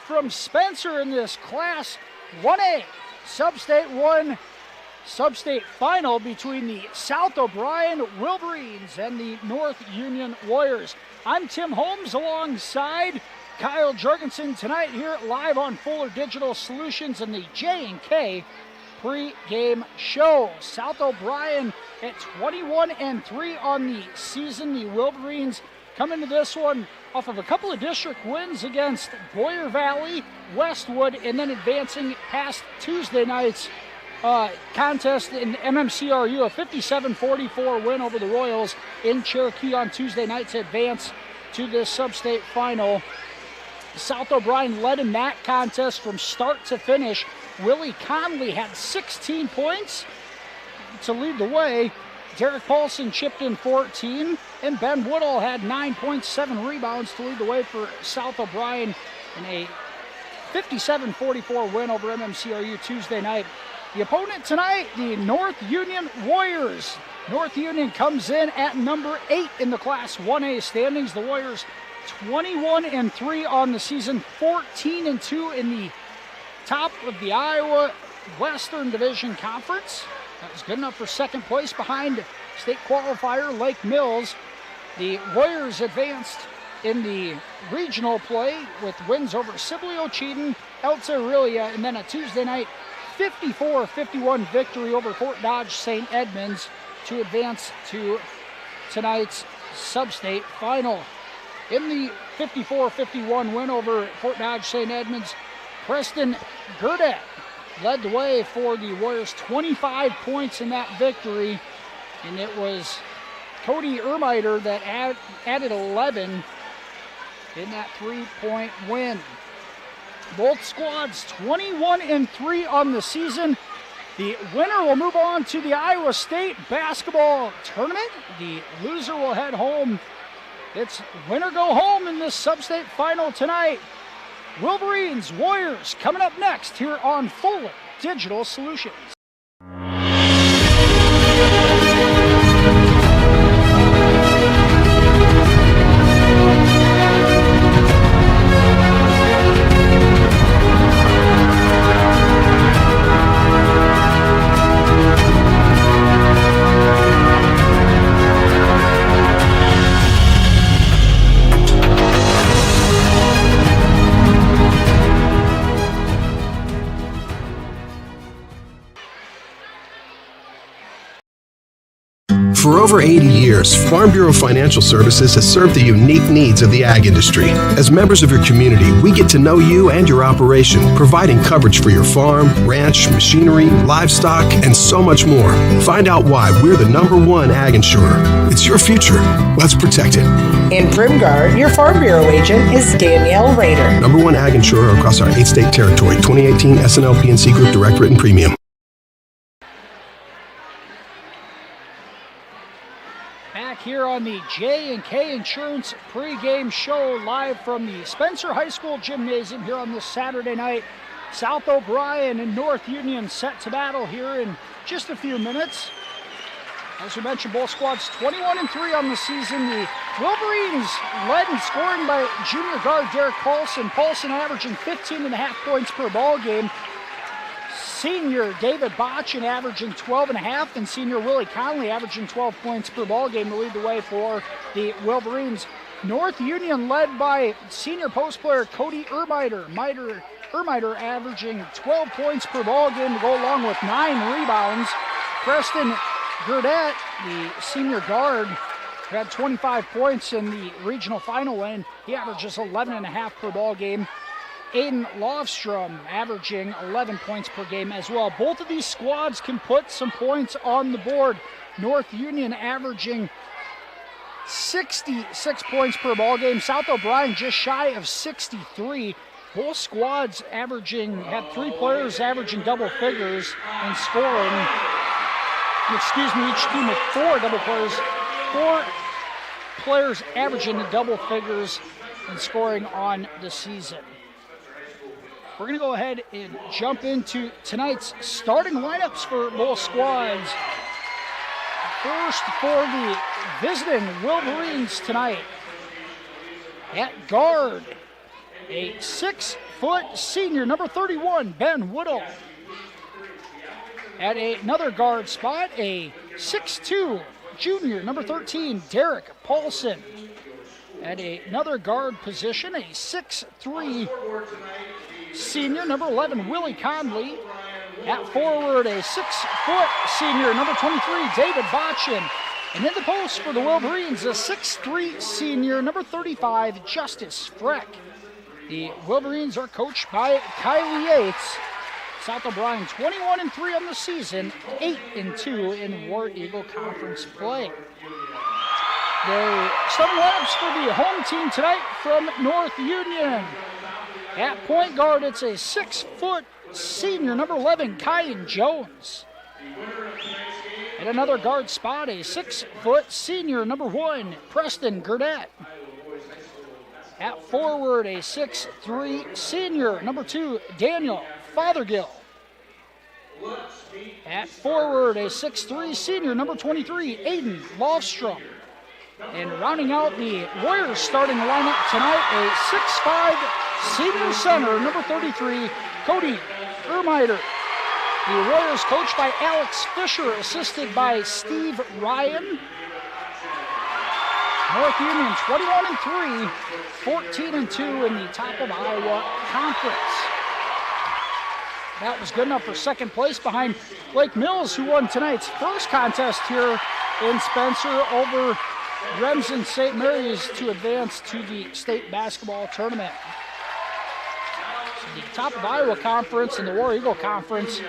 from Spencer in this Class 1A Sub-State 1 Sub-State final between the South O'Brien Wolverines and the North Union Warriors. I'm Tim Holmes alongside Kyle Jorgensen tonight here live on Fuller Digital Solutions in the J&K pre-game show. South O'Brien at 21-3 on the season. The Wolverines come into this one off of a couple of district wins against Boyer Valley, Westwood, and then advancing past Tuesday night's contest in MMCRU, a 57-44 win over the Royals in Cherokee on Tuesday night to advance to this sub-state final. South O'Brien led in that contest from start to finish. Willie Conley had 16 points to lead the way. Derek Paulson chipped in 14, and Ben Woodall had 9.7 rebounds to lead the way for South O'Brien in a 57-44 win over MMCRU Tuesday night. The opponent tonight, the North Union Warriors. North Union comes in at number 8 in the Class 1A standings. The Warriors 21-3 on the season, 14-2 in the top of the Iowa Western Division Conference. That was good enough for second place behind state qualifier Lake Mills. The Warriors advanced in the regional play with wins over Sibley Ocheyedan, Elsa Aurelia, and then a Tuesday night 54-51 victory over Fort Dodge St. Edmunds to advance to tonight's sub-state final. In the 54-51 win over Fort Dodge St. Edmunds, Preston Gurdett led the way for the Warriors, 25 points in that victory, and it was Cody Ermiter that added 11 in that three-point win. Both squads 21-3 on the season. The winner will move on to the Iowa State basketball tournament. The loser will head home. It's winner go home in this sub-state final tonight. Wolverines, Warriors coming up next here on Fuller Digital Solutions. For over 80 years, Farm Bureau Financial Services has served the unique needs of the ag industry. As members of your community, we get to know you and your operation, providing coverage for your farm, ranch, machinery, livestock, and so much more. Find out why we're the #1 ag insurer. It's your future. Let's protect it. In Primgar, your Farm Bureau agent is Danielle Rader. #1 ag insurer across our 8-state territory. 2018 SNL PNC Group Direct Written Premium. Here on the J&K Insurance pregame show live from the Spencer High School Gymnasium here on this Saturday night. South O'Brien and North Union set to battle here in just a few minutes. As we mentioned, both squads 21-3 on the season. The Wolverines led in scoring by junior guard Derek Paulson. Paulson averaging 15.5 points per ball game. Senior David Botchin averaging 12.5, and senior Willie Conley averaging 12 points per ball game to lead the way for the Wolverines. North Union led by senior post player Cody Ermiter. Ermiter averaging 12 points per ball game to go along with 9 rebounds. Preston Gurdett, the senior guard, who had 25 points in the regional final win. He averages 11.5 per ball game. Aiden Lofstrom averaging 11 points per game as well. Both of these squads can put some points on the board. North Union averaging 66 points per ball game. South O'Brien just shy of 63. Both squads had 3 players averaging double figures in scoring. Each team with 4 double players. 4 players averaging the double figures in scoring on the season. We're going to go ahead and jump into tonight's starting lineups for both squads. First for the visiting Wolverines tonight. At guard, a 6-foot senior, number 31, Ben Woodall. At another guard spot, a 6'2", junior, number 13, Derek Paulson. At another guard position, a 6'3", senior, number 11, Willie Conley. At forward, a 6-foot senior, number 23, David Botchin. And in the post for the Wolverines, a 6'3" senior, number 35, Justice Freck. The Wolverines are coached by Kylie Yates. South O'Brien 21-3 on the season, 8-2 in War Eagle Conference play. The starting lineups for the home team tonight from North Union. At point guard, it's a 6-foot senior, number 11, Kyan Jones. At another guard spot, a 6-foot senior, number 1, Preston Gurdett. At forward, a 6'3" senior, number 2, Daniel Fothergill. At forward, a 6'3" senior, number 23, Aiden Lofstrom. And rounding out the Warriors starting lineup tonight, a 6'5" senior center, number 33, Cody Ermiter. The Warriors coached by Alex Fisher, assisted by Steve Ryan. North Union 21-3, 14-2 in the top of Iowa Conference. That was good enough for second place behind Lake Mills, who won tonight's first contest here in Spencer over Remsen St. Mary's to advance to the state basketball tournament. So the top of Iowa Conference and the War Eagle Conference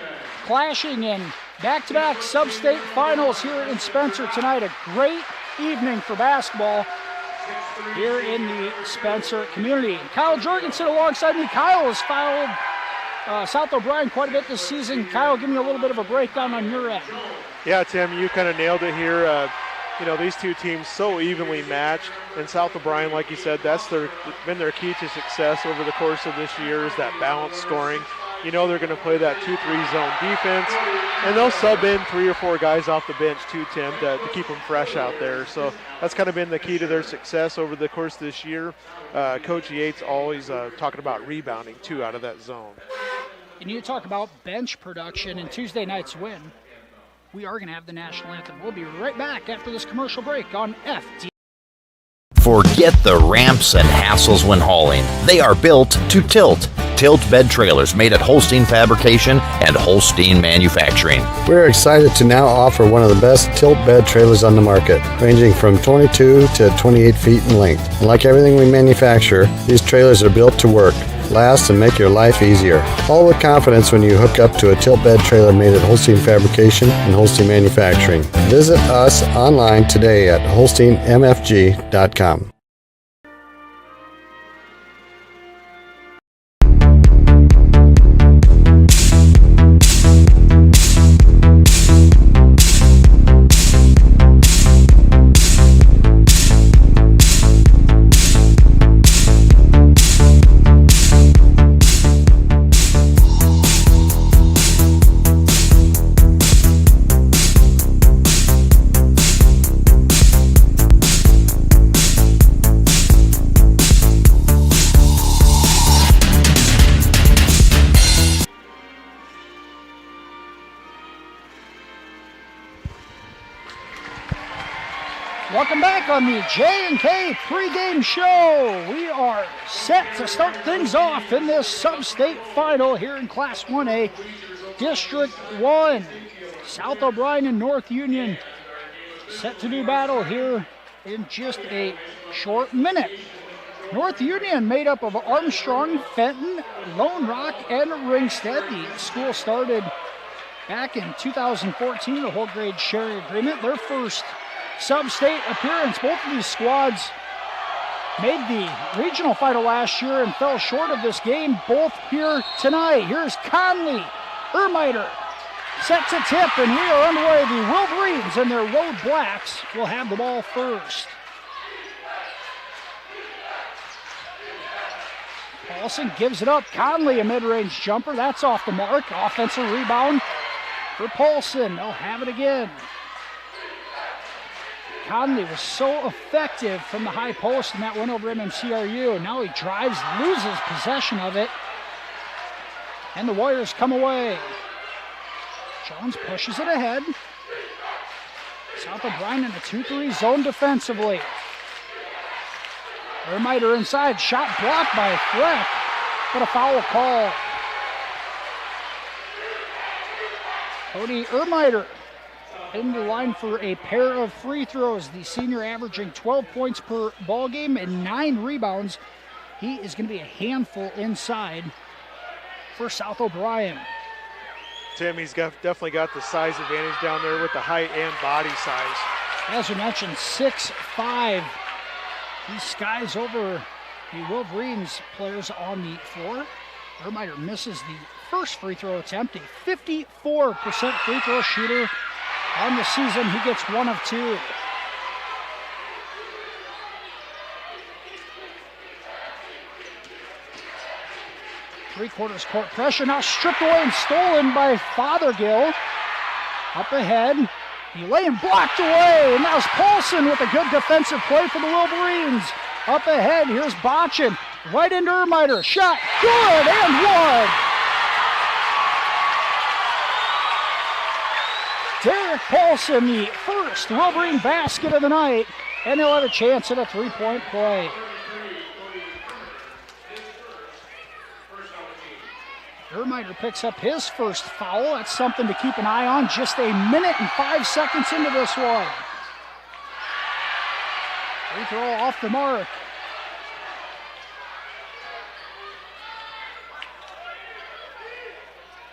clashing in back-to-back sub-state finals here in Spencer tonight. A great evening for basketball here in the Spencer community. Kyle Jorgensen alongside me. Kyle has followed South O'Brien quite a bit this season. Kyle, give me a little bit of a breakdown on your end. Yeah, Tim, you kind of nailed it here. These two teams so evenly matched, and South O'Brien, like you said, that's been their key to success over the course of this year is that balanced scoring. You know they're going to play that 2-3 zone defense, and they'll sub in 3 or 4 guys off the bench too, Tim, to keep them fresh out there. So that's kind of been the key to their success over the course of this year. Coach Yates always talking about rebounding too out of that zone. And you talk about bench production and Tuesday night's win. We are going to have the national anthem. We'll be right back after this commercial break on FD. Forget the ramps and hassles when hauling. They are built to tilt. Tilt bed trailers made at Holstein Fabrication and Holstein Manufacturing. We're excited to now offer one of the best tilt bed trailers on the market, ranging from 22 to 28 feet in length. And like everything we manufacture, these trailers are built to work, last, and make your life easier. All with confidence when you hook up to a tilt bed trailer made at Holstein Fabrication and Holstein Manufacturing. Visit us online today at holsteinmfg.com. Welcome back on the J&K pregame show. We are set to start things off in this sub-state final here in Class 1A, District 1. South O'Brien and North Union set to do battle here in just a short minute. North Union made up of Armstrong, Fenton, Lone Rock, and Ringstead. The school started back in 2014, the whole grade sharing agreement. Their first sub-state appearance. Both of these squads made the regional final last year and fell short of this game. Both here tonight. Here's Conley, Ermiter, set to tip, and we are underway. The Wolverines and their Road Blacks will have the ball first. Paulson gives it up. Conley, a mid-range jumper. That's off the mark. Offensive rebound for Paulson. They'll have it again. Conley was so effective from the high post in that win over MMCRU. Now he drives, loses possession of it, and the Warriors come away. Jones pushes it ahead. South O'Brien in a 2-3 zone defensively. Ermiter inside, shot blocked by Freck, but a foul call. Cody Ermiter in the line for a pair of free throws. The senior averaging 12 points per ball game and 9 rebounds. He is going to be a handful inside for South O'Brien. Tim, he's definitely got the size advantage down there with the height and body size. As we mentioned, 6'5". He skies over the Wolverines players on the floor. Ermiter misses the first free throw attempt, a 54% free throw shooter on the season. He gets 1 of 2. Three-quarters court pressure, now stripped away and stolen by Fothergill. Up ahead, the lane blocked away, and that was Paulson with a good defensive play for the Wolverines. Up ahead, here's Botchin, right into Ermiter, shot, good, and 1. Derek Paulson, the first Wolverine basket of the night, and they'll have a chance at a 3-point play. Ermiter picks up his first foul. That's something to keep an eye on. Just a minute and 5 seconds into this one. Free throw off the mark.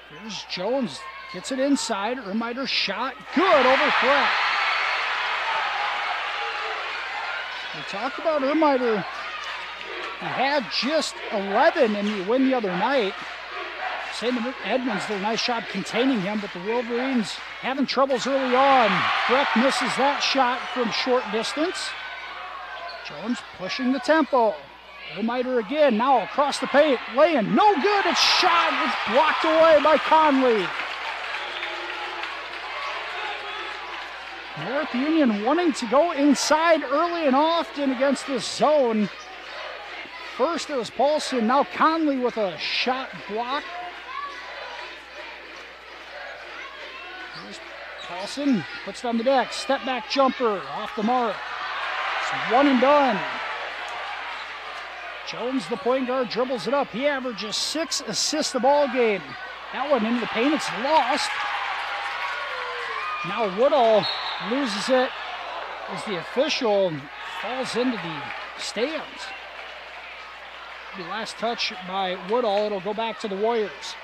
Here's Jones. Gets it inside. Ermiter shot. Good over Freck. We talked about Ermiter. He had just 11 in the win the other night. St. Edmunds did a nice job containing him, but the Wolverines having troubles early on. Freck misses that shot from short distance. Jones pushing the tempo. Ermiter again, now across the paint, laying, no good, it's shot, it's blocked away by Conley. North Union wanting to go inside early and often against this zone. First it was Paulson, now Conley with a shot block. Here's Paulson, puts it on the deck, step back jumper, off the mark. It's 1 and done. Jones, the point guard, dribbles it up. He averages 6 assists a ball game. That one into the paint, it's lost. Now Woodall loses it as the official falls into the stands. The last touch by Woodall, it'll go back to the Warriors.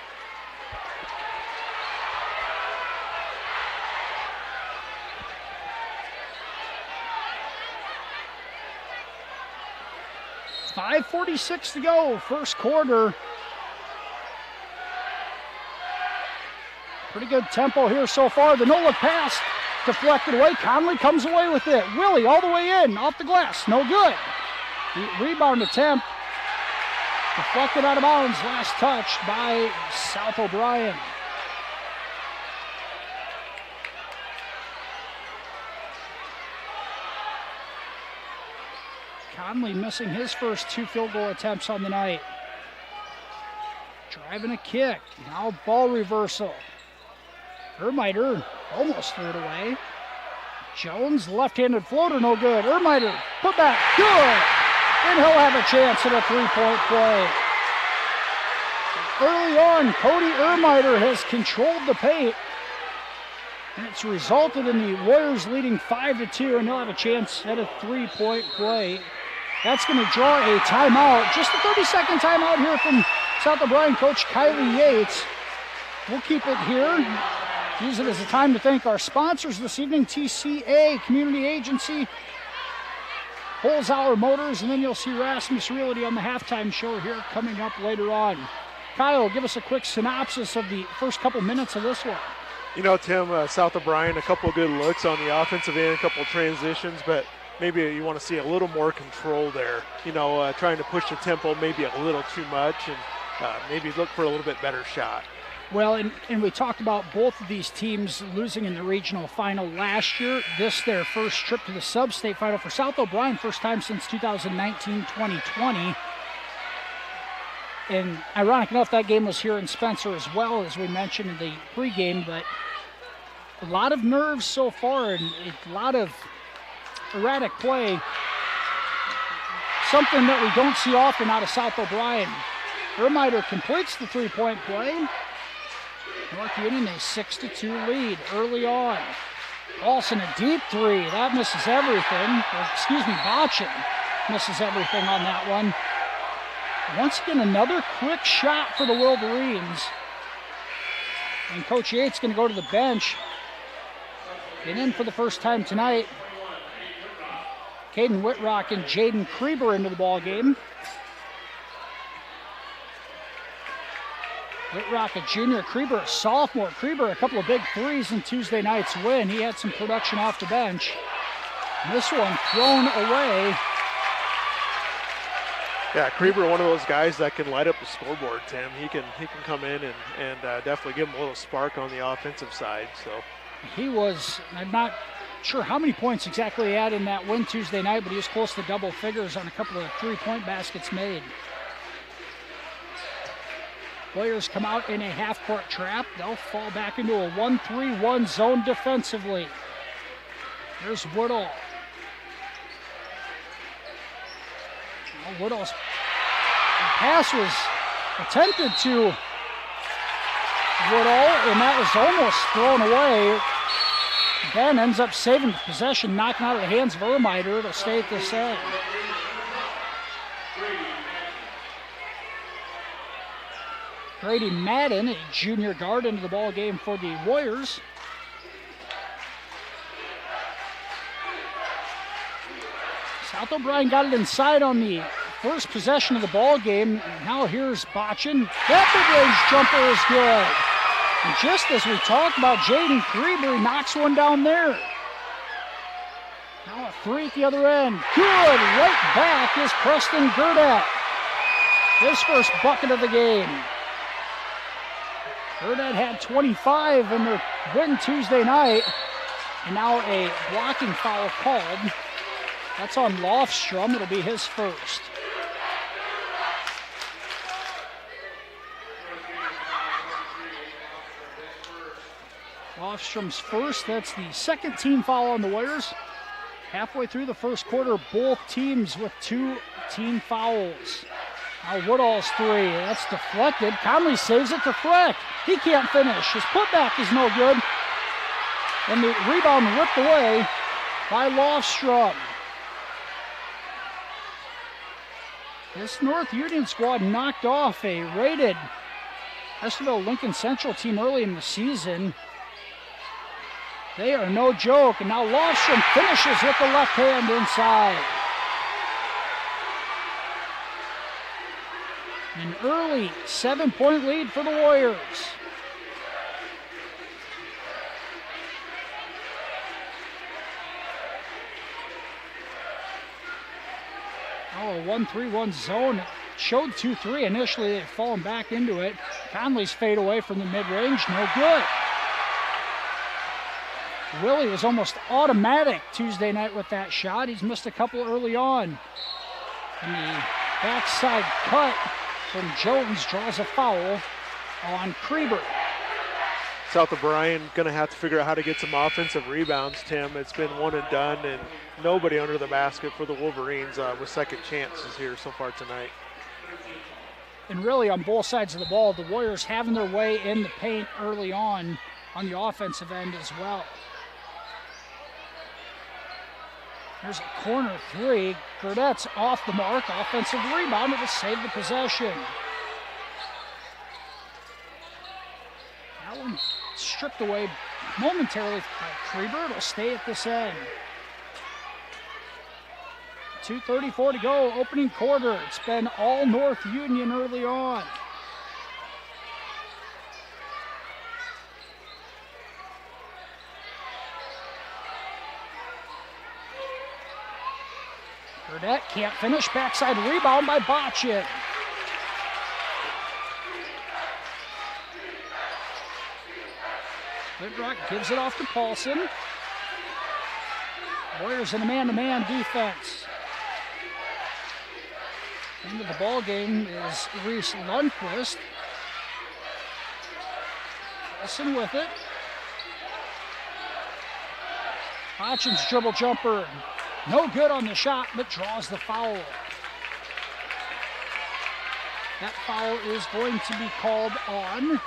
.546 to go, first quarter. Pretty good tempo here so far. The no-look pass deflected away. Conley comes away with it. Willie all the way in, off the glass, no good. The rebound attempt deflected out of bounds, last touch by South O'Brien. Conley missing his first 2 field goal attempts on the night. Driving a kick, now ball reversal. Ermiter almost threw it away. Jones, left-handed floater, no good. Ermiter, put back, good! And he'll have a chance at a 3-point play. Early on, Cody Ermiter has controlled the paint. And it's resulted in the Warriors leading 5-2, and they'll have a chance at a 3-point play. That's going to draw a timeout. Just a 30-second timeout here from South O'Brien coach Kylie Yates. We'll keep it here. Use it as a time to thank our sponsors this evening, TCA Community Agency, Holzhauer Motors, and then you'll see Rasmus Realty on the halftime show here coming up later on. Kyle, give us a quick synopsis of the first couple minutes of this one. You know, Tim, South O'Brien, a couple of good looks on the offensive end, a couple of transitions, but maybe you want to see a little more control there. You know, trying to push the tempo maybe a little too much and maybe look for a little bit better shot. Well, and we talked about both of these teams losing in the regional final last year. This their first trip to the sub-state final for South O'Brien, first time since 2019-2020. And ironic enough, that game was here in Spencer as well, as we mentioned in the pregame, but a lot of nerves so far and a lot of erratic play. Something that we don't see often out of South O'Brien. Vermeiter completes the three-point play. North Union a 6-2 lead early on. Olsen a deep three. That misses everything. Botchin misses everything on that one. Once again, another quick shot for the Wolverines. And Coach Yates going to go to the bench. And in for the first time tonight, Caden Whitrock and Jaden Krieber into the ball game. Whitrock, a junior, Krieber, a sophomore. Krieber, a couple of big threes in Tuesday night's win. He had some production off the bench. And this one thrown away. Yeah, Krieber, one of those guys that can light up the scoreboard, Tim. He can come in and definitely give him a little spark on the offensive side. So he was, I'm not sure how many points exactly he had in that win Tuesday night, but he was close to double figures on a couple of three-point baskets made. Players come out in a half-court trap. They'll fall back into a 1-3-1 zone defensively. There's Woodall. Well, Woodall's pass was attempted to Woodall, and that was almost thrown away. Ben ends up saving the possession, knocking out of the hands of Vermeiter. It'll stay at this end. Grady Madden, a junior guard, into the ball game for the Warriors. South O'Brien got it inside on the first possession of the ball game. Now here's Botchin. That mid-range jumper is good. And just as we talked about Jaden Krieber, he knocks one down there. Now a three at the other end. Good. Right back is Preston Gurdett. His first bucket of the game. Gurdett had 25 in the win Tuesday night. And now a blocking foul called. That's on Lofstrom. It'll be his first. Lofstrom's first. That's the second team foul on the Warriors. Halfway through the first quarter, both teams with 2 team fouls. Now Woodall's three. That's deflected. Conley saves it to Freck. He can't finish. His putback is no good. And the rebound ripped away by Lofstrom. This North Union squad knocked off a rated Westerville Lincoln Central team early in the season. They are no joke, and now Lofstrom finishes with the left hand inside. An early 7-point lead for the Warriors. Oh, a 1-3-1 zone. Showed 2-3 initially. They've fallen back into it. Conley's fade away from the mid-range. No good. Willie was almost automatic Tuesday night with that shot. He's missed a couple early on. And the backside cut from Jones draws a foul on Krieber. South O'Brien going to have to figure out how to get some offensive rebounds, Tim. It's been one and done, and nobody under the basket for the Wolverines with second chances here so far tonight. And really on both sides of the ball, the Warriors having their way in the paint early on the offensive end as well. There's a corner three. Gurdett's off the mark. Offensive rebound. It will save the possession. That one stripped away momentarily by Krieber. It'll stay at this end. 2:34 to go, opening quarter. It's been all North Union early on. Gurdett can't finish. Backside rebound by Botchin. Whitrock gives it off to Paulson. Warriors in a man-to-man defense. Into the ball game is Reese Lundquist. Paulson with it. Botchin's dribble jumper. No good on the shot, but draws the foul. That foul is going to be called on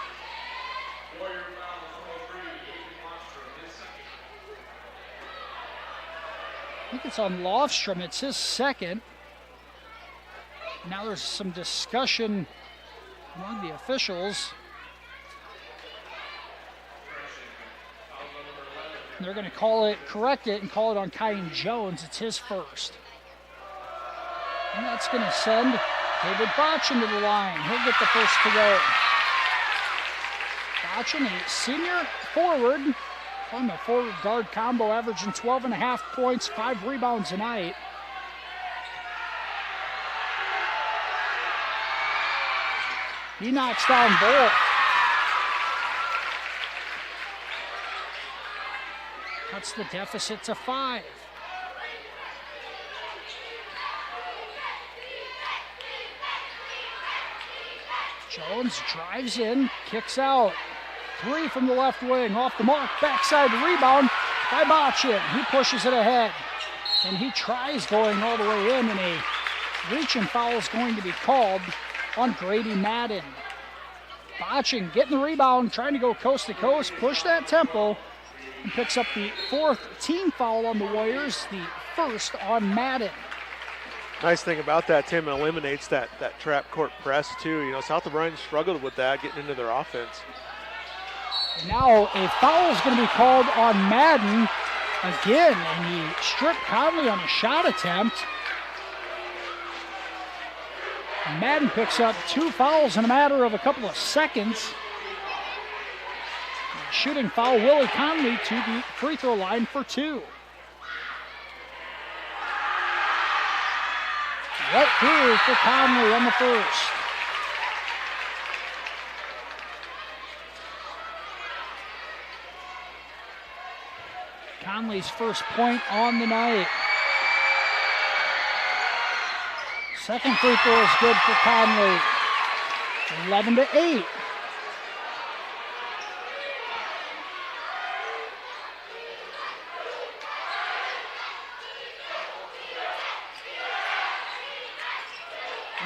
I think it's on Lofstrom. It's his second. Now there's some discussion among the officials. They're going to correct it and call it on Kyan Jones. It's his first. And that's going to send David Botchin to the line. He'll get the first to go. Botchin, a senior forward, on the forward guard combo, averaging 12.5 points, 5 rebounds a night. He knocks down both. Cuts the deficit to 5. Jones drives in, kicks out. 3 from the left wing, off the mark, backside rebound by Botchin. He pushes it ahead, and he tries going all the way in, and a reach and foul is going to be called on Grady Madden. Botchin getting the rebound, trying to go coast to coast, push that tempo, and picks up the 4th team foul on the Warriors, the first on Madden. Nice thing about that, Tim, it eliminates that trap court press too. You know, South O'Brien struggled with that, getting into their offense. And now a foul is going to be called on Madden again, and he stripped Conley on a shot attempt. And Madden picks up 2 fouls in a matter of a couple of seconds. Shooting foul, Willie Conley to the free throw line for 2. Right through for Conley on the first. Conley's first point on the night. Second free throw is good for Conley. 11-8.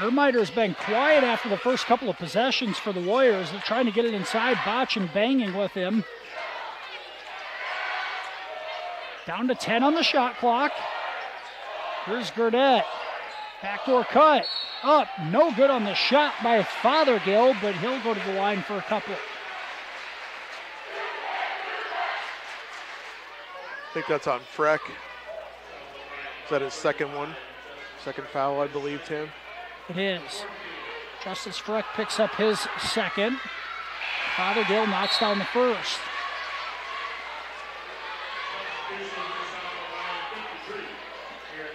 Ermiter's been quiet after the first couple of possessions for the Warriors. They're trying to get it inside. Botchin banging with him. Down to 10 on the shot clock. Here's Gurdett. Backdoor cut. Up. No good on the shot by Fothergill, but he'll go to the line for a couple. I think that's on Freck. Is that his second one? Second foul, I believe, Tim. It is. Justice Freck picks up his second. Fothergill knocks down the first.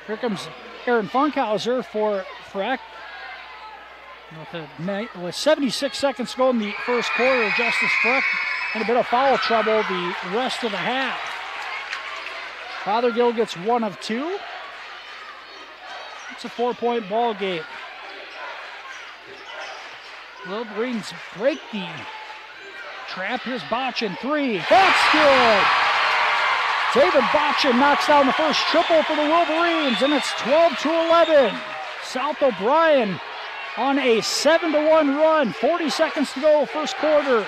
Here comes Aaron Funkhauser for Freck. With 76 seconds to go in the first quarter, Justice Freck in a bit of foul trouble the rest of the half. Fothergill gets 1 of 2. It's a 4-point ball game. Wolverines break the trap. Here's Botchin, 3. That's good! David Botchin knocks down the first triple for the Wolverines, and it's 12-11. South O'Brien on a 7-1 run. 40 seconds to go, first quarter.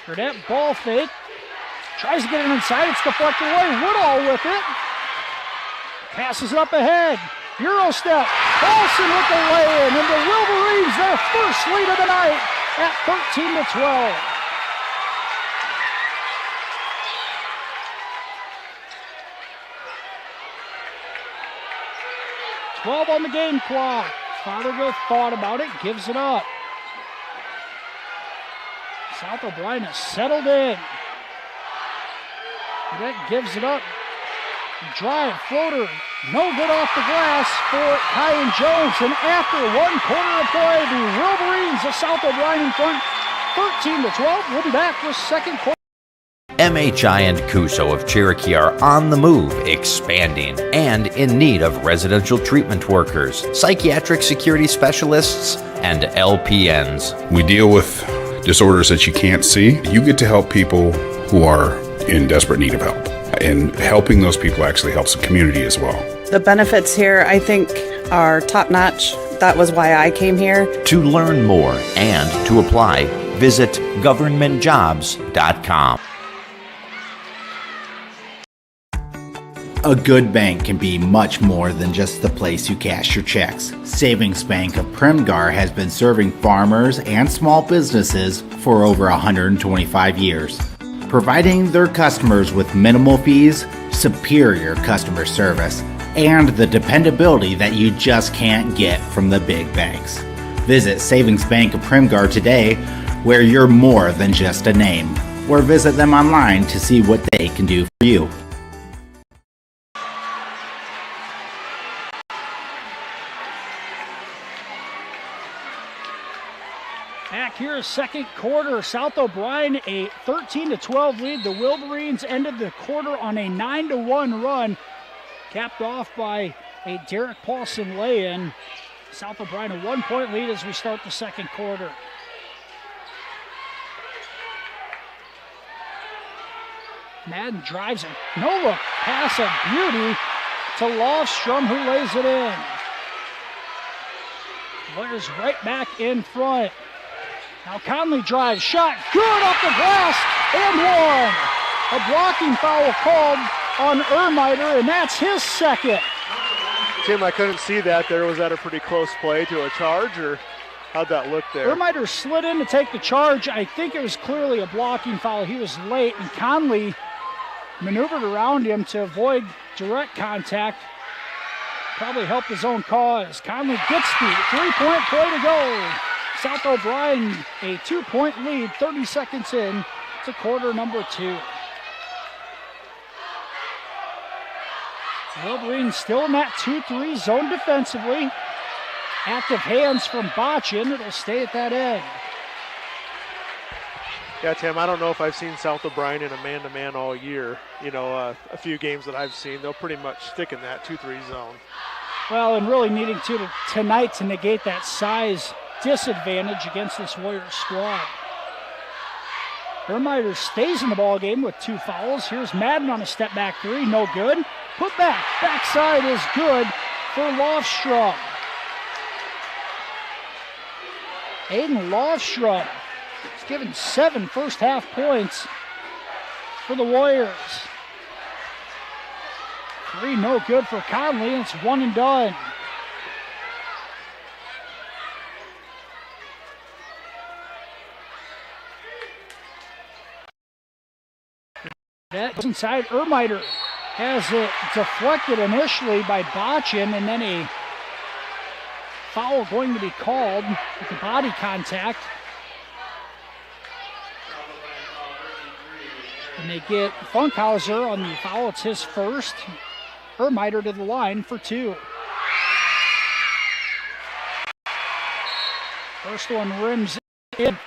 Gurdett ball fake. Tries to get it inside. It's deflected away. Woodall with it. Passes it up ahead. Euro step. Paulson with the lay-in, and the Wolverines their first lead of the night at 13-12. $12 on the game clock. Fothergill thought about it, gives it up. South O'Brien has settled in. That gives it up. Drive, floater, no good off the glass for Kyan Jones. And after 1 quarter of play, the Wolverines of South O'Brien in front, 13-12. We'll be back with second quarter. MHI and Cuso of Cherokee are on the move, expanding, and in need of residential treatment workers, psychiatric security specialists, and LPNs. We deal with disorders that you can't see. You get to help people who are in desperate need of help. And helping those people actually helps the community as well. The benefits here, I think, are top-notch. That was why I came here. To learn more and to apply, visit governmentjobs.com. A good bank can be much more than just the place you cash your checks. Savings Bank of Primgar has been serving farmers and small businesses for over 125 years, providing their customers with minimal fees, superior customer service, and the dependability that you just can't get from the big banks. Visit Savings Bank of Primgar today, where you're more than just a name, or visit them online to see what they can do for you. Back here, second quarter. South O'Brien, a 13-12 lead. The Wolverines ended the quarter on a 9-1 run, capped off by a Derek Paulson lay-in. South O'Brien a 1-point lead as we start the second quarter. Madden drives a no-look pass of beauty to Lofstrom, who lays it in. Warriors right back in front. Now Conley drives, shot, good off the glass, and one. A blocking foul called on Ermiter, and that's his second. Tim, I couldn't see that there. Was that a pretty close play to a charge, or how'd that look there? Ermiter slid in to take the charge. I think it was clearly a blocking foul. He was late, and Conley maneuvered around him to avoid direct contact. Probably helped his own cause. Conley gets the three-point play to go. South O'Brien, a 2-point lead, 30 seconds in to quarter number 2. Wolverines still in that 2-3 zone defensively. Active hands from Botchin. It'll stay at that end. Yeah, Tim, I don't know if I've seen South O'Brien in a man-to-man all year. You know, a few games that I've seen, they'll pretty much stick in that 2-3 zone. Well, and really needing to tonight to negate that size disadvantage against this Warriors squad. Ermiter stays in the ball game with 2 fouls. Here's Madden on a step back 3, no good. Put back, backside is good for Lofstrom. Aiden Lofstrom has given 7 first half points for the Warriors. 3 no good for Conley, and it's 1 and done. That's inside. Ermiter has it deflected initially by Botchin, and then a foul going to be called with the body contact. And they get Funkhauser on the foul. It's his first. Ermiter to the line for 2. First one rims in.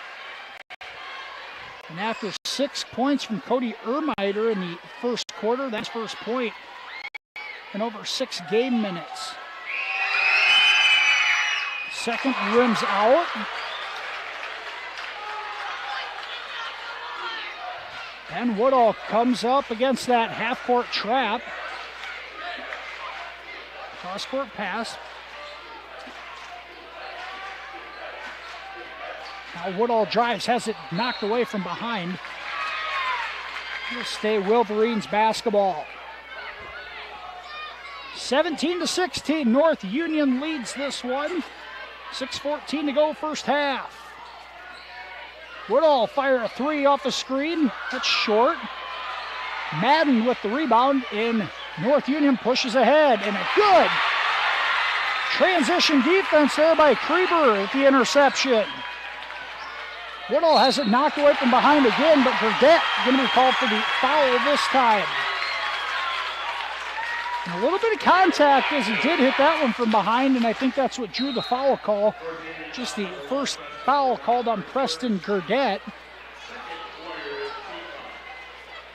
And after 6 points from Cody Ermiter in the first quarter, that's first point in over 6 game minutes. Second rims out. And Woodall comes up against that half-court trap. Cross-court pass. Now Woodall drives, has it knocked away from behind. It'll stay Wolverines basketball. 17-16, North Union leads this one. 6:14 to go first half. Woodall fire a 3 off the screen. That's short. Madden with the rebound in North Union pushes ahead, and a good transition defense there by Krieber at the interception. Woodall has it knocked away from behind again, but Burdett going to be called for the foul this time. And a little bit of contact as he did hit that one from behind, and I think that's what drew the foul call. Just the first foul called on Preston Gurdett.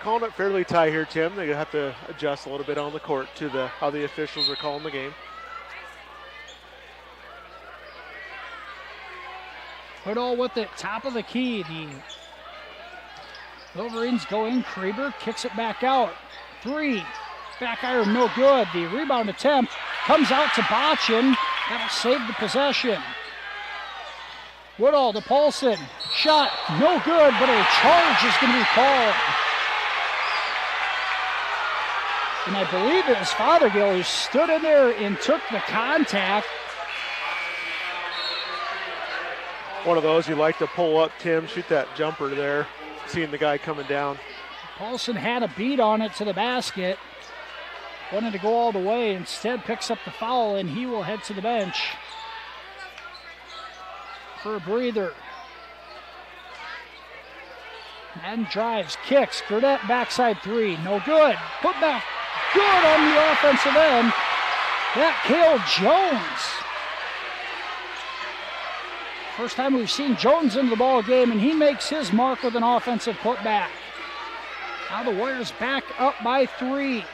Calling it fairly tight here, Tim. They have to adjust a little bit on the court to how the officials are calling the game. Woodall with it, top of the key. The Wolverines go in. Kraber kicks it back out. 3. Back iron, no good. The rebound attempt comes out to Botchin. That'll save the possession. Woodall to Paulson. Shot, no good, but a charge is going to be called. And I believe it was Fothergill who stood in there and took the contact. One of those you like to pull up, Tim, shoot that jumper there, seeing the guy coming down. Paulson had a beat on it to the basket. Wanted to go all the way, instead picks up the foul, and he will head to the bench for a breather. Madden drives, kicks, Gurdett backside 3, no good. Put back, good on the offensive end. That Cale Jones. First time we've seen Jones into the ball game, and he makes his mark with an offensive putback. Now the Warriors back up by 3.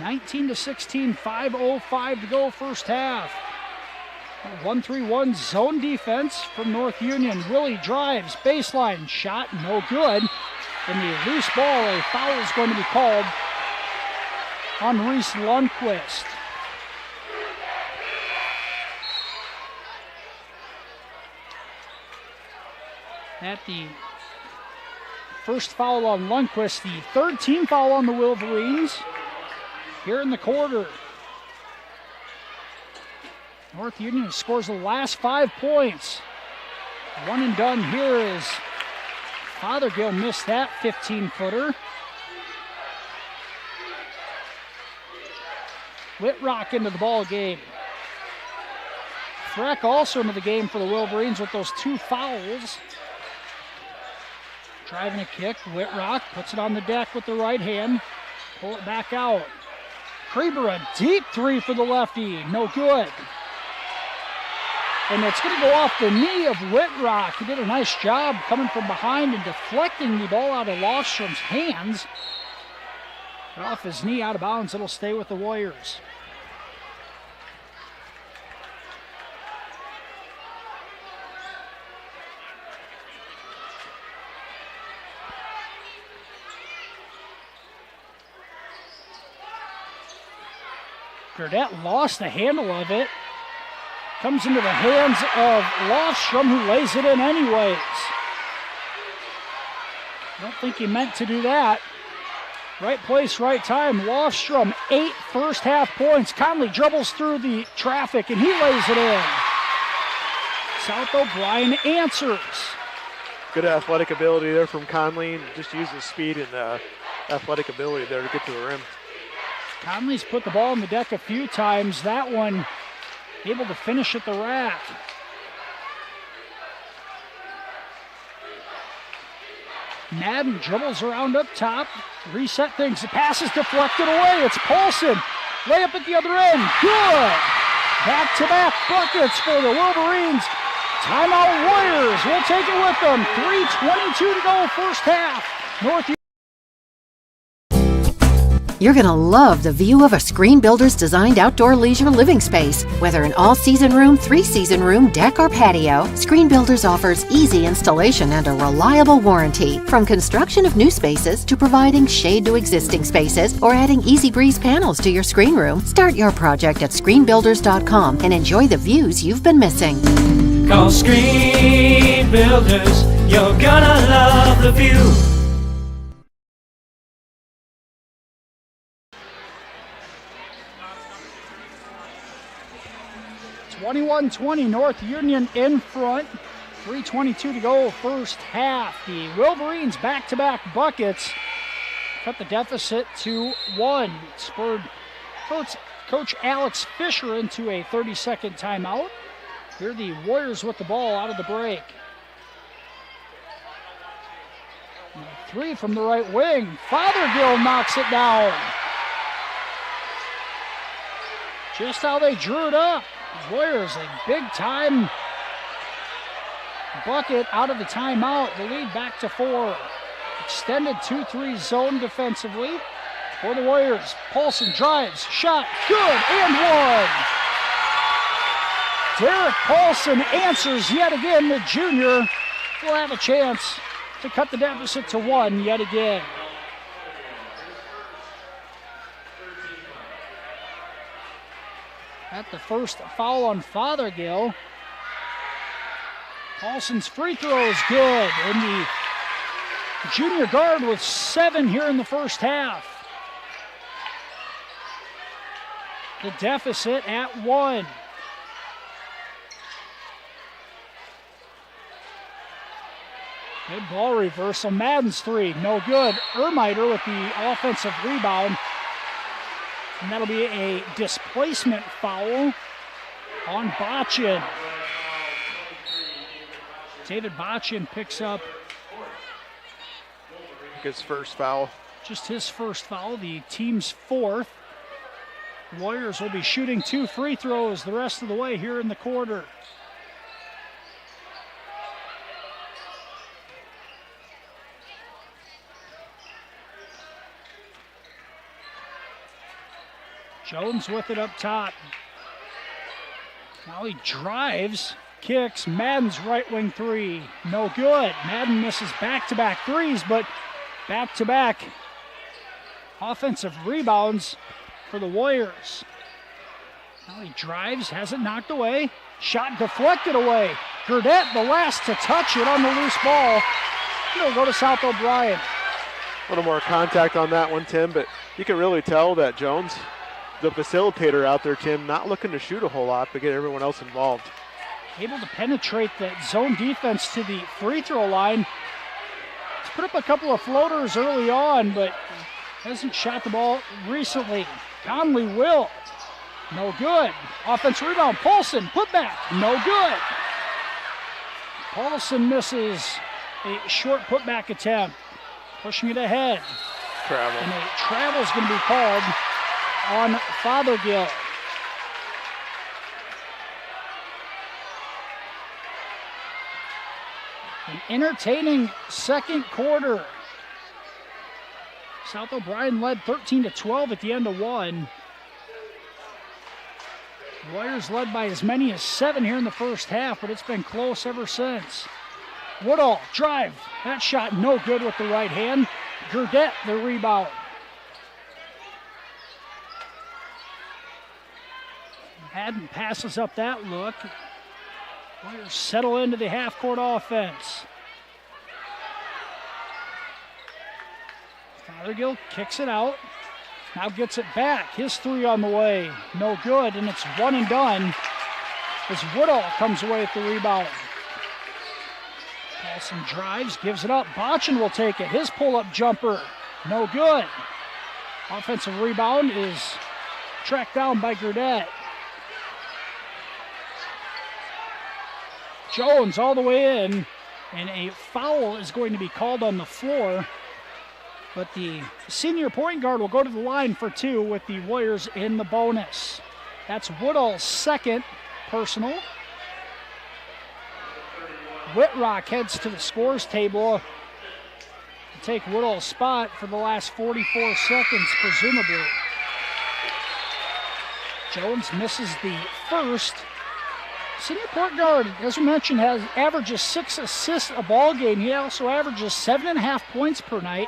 19-16, 5:05 to go first half. 1-3-1 zone defense from North Union. Willie drives, baseline shot, no good. And the loose ball, a foul is going to be called on Reese Lundquist. At the first foul on Lundquist, the third team foul on the Wolverines here in the quarter. North Union scores the last 5 points. One and done here as Fothergill missed that 15-footer. Whitrock into the ball game. Freck also into the game for the Wolverines with those 2 fouls. Driving a kick, Whitrock puts it on the deck with the right hand. Pull it back out. Kraber, a deep 3 for the lefty, no good. And it's going to go off the knee of Whitrock. He did a nice job coming from behind and deflecting the ball out of Lofstrom's hands. But off his knee, out of bounds, it'll stay with the Warriors. Gurdett lost the handle of it. Comes into the hands of Lofstrom, who lays it in anyways. Don't think he meant to do that. Right place, right time. Lofstrom, 8 first half points. Conley dribbles through the traffic, and he lays it in. South O'Brien answers. Good athletic ability there from Conley, and just uses speed and athletic ability there to get to the rim. Conley's put the ball on the deck a few times. That one able to finish at the rack. Madden dribbles around up top. Reset things. The pass is deflected away. It's Paulson. Layup at the other end. Good. Back-to-back buckets for the Wolverines. Timeout Warriors. We'll take it with them. 3:22 to go first half. North. You're going to love the view of a Screen Builders designed outdoor leisure living space. Whether an all-season room, 3-season room, deck, or patio, Screen Builders offers easy installation and a reliable warranty. From construction of new spaces to providing shade to existing spaces or adding Easy Breeze panels to your screen room, start your project at screenbuilders.com and enjoy the views you've been missing. Call Screen Builders. You're gonna love the view. 21-20, North Union in front. 3:22 to go first half. The Wolverines back-to-back buckets cut the deficit to 1. Spurred Coach Alex Fisher into a 30-second timeout. Here are the Warriors with the ball out of the break. Three from the right wing. Fothergill knocks it down. Just how they drew it up. Warriors a big-time bucket out of the timeout. The lead back to 4. Extended 2-3 zone defensively for the Warriors. Paulson drives, shot, good, and one. Derek Paulson answers yet again. The junior will have a chance to cut the deficit to 1 yet again. At the first foul on Fothergill. Paulson's free throw is good, and the junior guard with 7 here in the first half. The deficit at 1. Good ball reversal. Madden's 3, no good. Ermiter with the offensive rebound. And that'll be a displacement foul on Botchin. David Botchin picks up his first foul. Just his first foul, the team's 4th. Warriors will be shooting 2 free throws the rest of the way here in the quarter. Jones with it up top. Now he drives, kicks. Madden's right wing 3. No good. Madden misses back-to-back threes, but back-to-back offensive rebounds for the Warriors. Now he drives, has it knocked away. Shot deflected away. Gurdett, the last to touch it on the loose ball. It'll go to South O'Brien. A little more contact on that one, Tim, but you can really tell that Jones, the facilitator out there, Tim, not looking to shoot a whole lot, but get everyone else involved. Able to penetrate that zone defense to the free throw line. He's put up a couple of floaters early on, but hasn't shot the ball recently. Conley will. No good. Offense rebound. Paulson, put back. No good. Paulson misses a short putback attempt. Pushing it ahead. Travel. And a travel is going to be called on Fothergill. An entertaining second quarter. South O'Brien led 13-12 at the end of 1. Warriors led by as many as 7 here in the first half, but it's been close ever since. Woodall, drive. That shot no good with the right hand. Gurdett, the rebound. Madden passes up that look. Warriors settle into the half-court offense. Fothergill kicks it out. Now gets it back. His 3 on the way. No good, and it's 1 and done as Woodall comes away with the rebound. Paulson drives, gives it up. Botchin will take it. His pull-up jumper, no good. Offensive rebound is tracked down by Gurdett. Jones all the way in, and a foul is going to be called on the floor. But the senior point guard will go to the line for 2 with the Warriors in the bonus. That's Woodall's second personal. Whitrock heads to the scores table to take Woodall's spot for the last 44 seconds, presumably. Jones misses the first. Senior point guard, as we mentioned, averages 6 assists a ball game. He also averages 7.5 points per night.